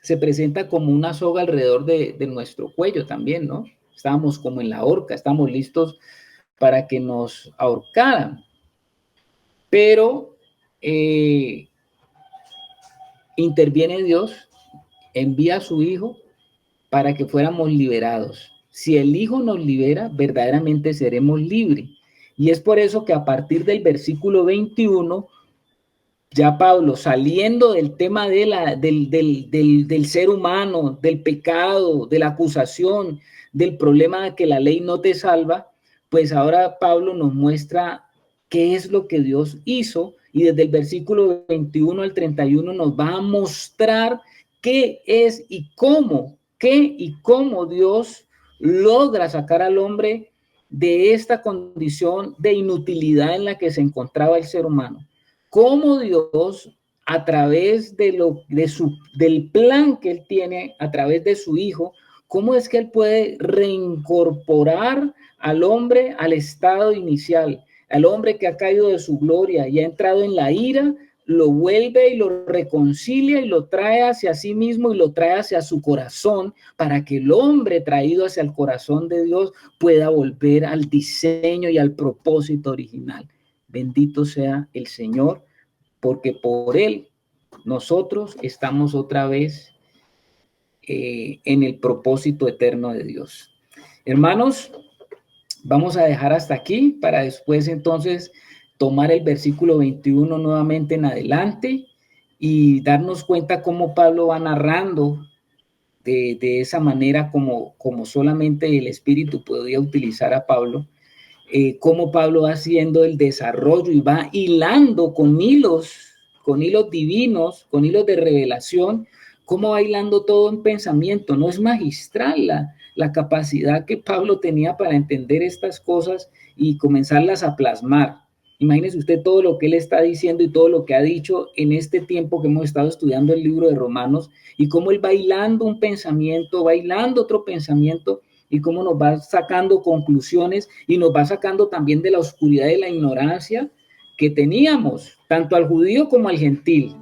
se presenta como una soga alrededor de nuestro cuello también, ¿no? Estábamos como en la horca, estamos listos para que nos ahorcaran. Pero interviene Dios, envía a su Hijo para que fuéramos liberados. Si el Hijo nos libera, verdaderamente seremos libres. Y es por eso que a partir del versículo 21, ya Pablo, saliendo del tema del ser humano, del pecado, de la acusación, del problema de que la ley no te salva, pues ahora Pablo nos muestra qué es lo que Dios hizo, y desde el versículo 21 al 31 nos va a mostrar qué es y cómo Dios logra sacar al hombre de esta condición de inutilidad en la que se encontraba el ser humano. Cómo Dios, a través del plan que Él tiene, a través de su Hijo, cómo es que Él puede reincorporar al hombre al estado inicial, al hombre que ha caído de su gloria y ha entrado en la ira, lo vuelve y lo reconcilia y lo trae hacia sí mismo y lo trae hacia su corazón, para que el hombre traído hacia el corazón de Dios pueda volver al diseño y al propósito original. Bendito sea el Señor, porque por Él nosotros estamos otra vez en el propósito eterno de Dios. Hermanos, vamos a dejar hasta aquí para después entonces tomar el versículo 21 nuevamente en adelante y darnos cuenta cómo Pablo va narrando de esa manera como solamente el Espíritu podía utilizar a Pablo, cómo Pablo va haciendo el desarrollo y va hilando con hilos divinos, con hilos de revelación, cómo va hilando todo en pensamiento. No es magistral la capacidad que Pablo tenía para entender estas cosas y comenzarlas a plasmar. Imagínese usted todo lo que él está diciendo y todo lo que ha dicho en este tiempo que hemos estado estudiando el libro de Romanos, y cómo él va hilando un pensamiento, va hilando otro pensamiento, y cómo nos va sacando conclusiones y nos va sacando también de la oscuridad y la ignorancia que teníamos, tanto al judío como al gentil.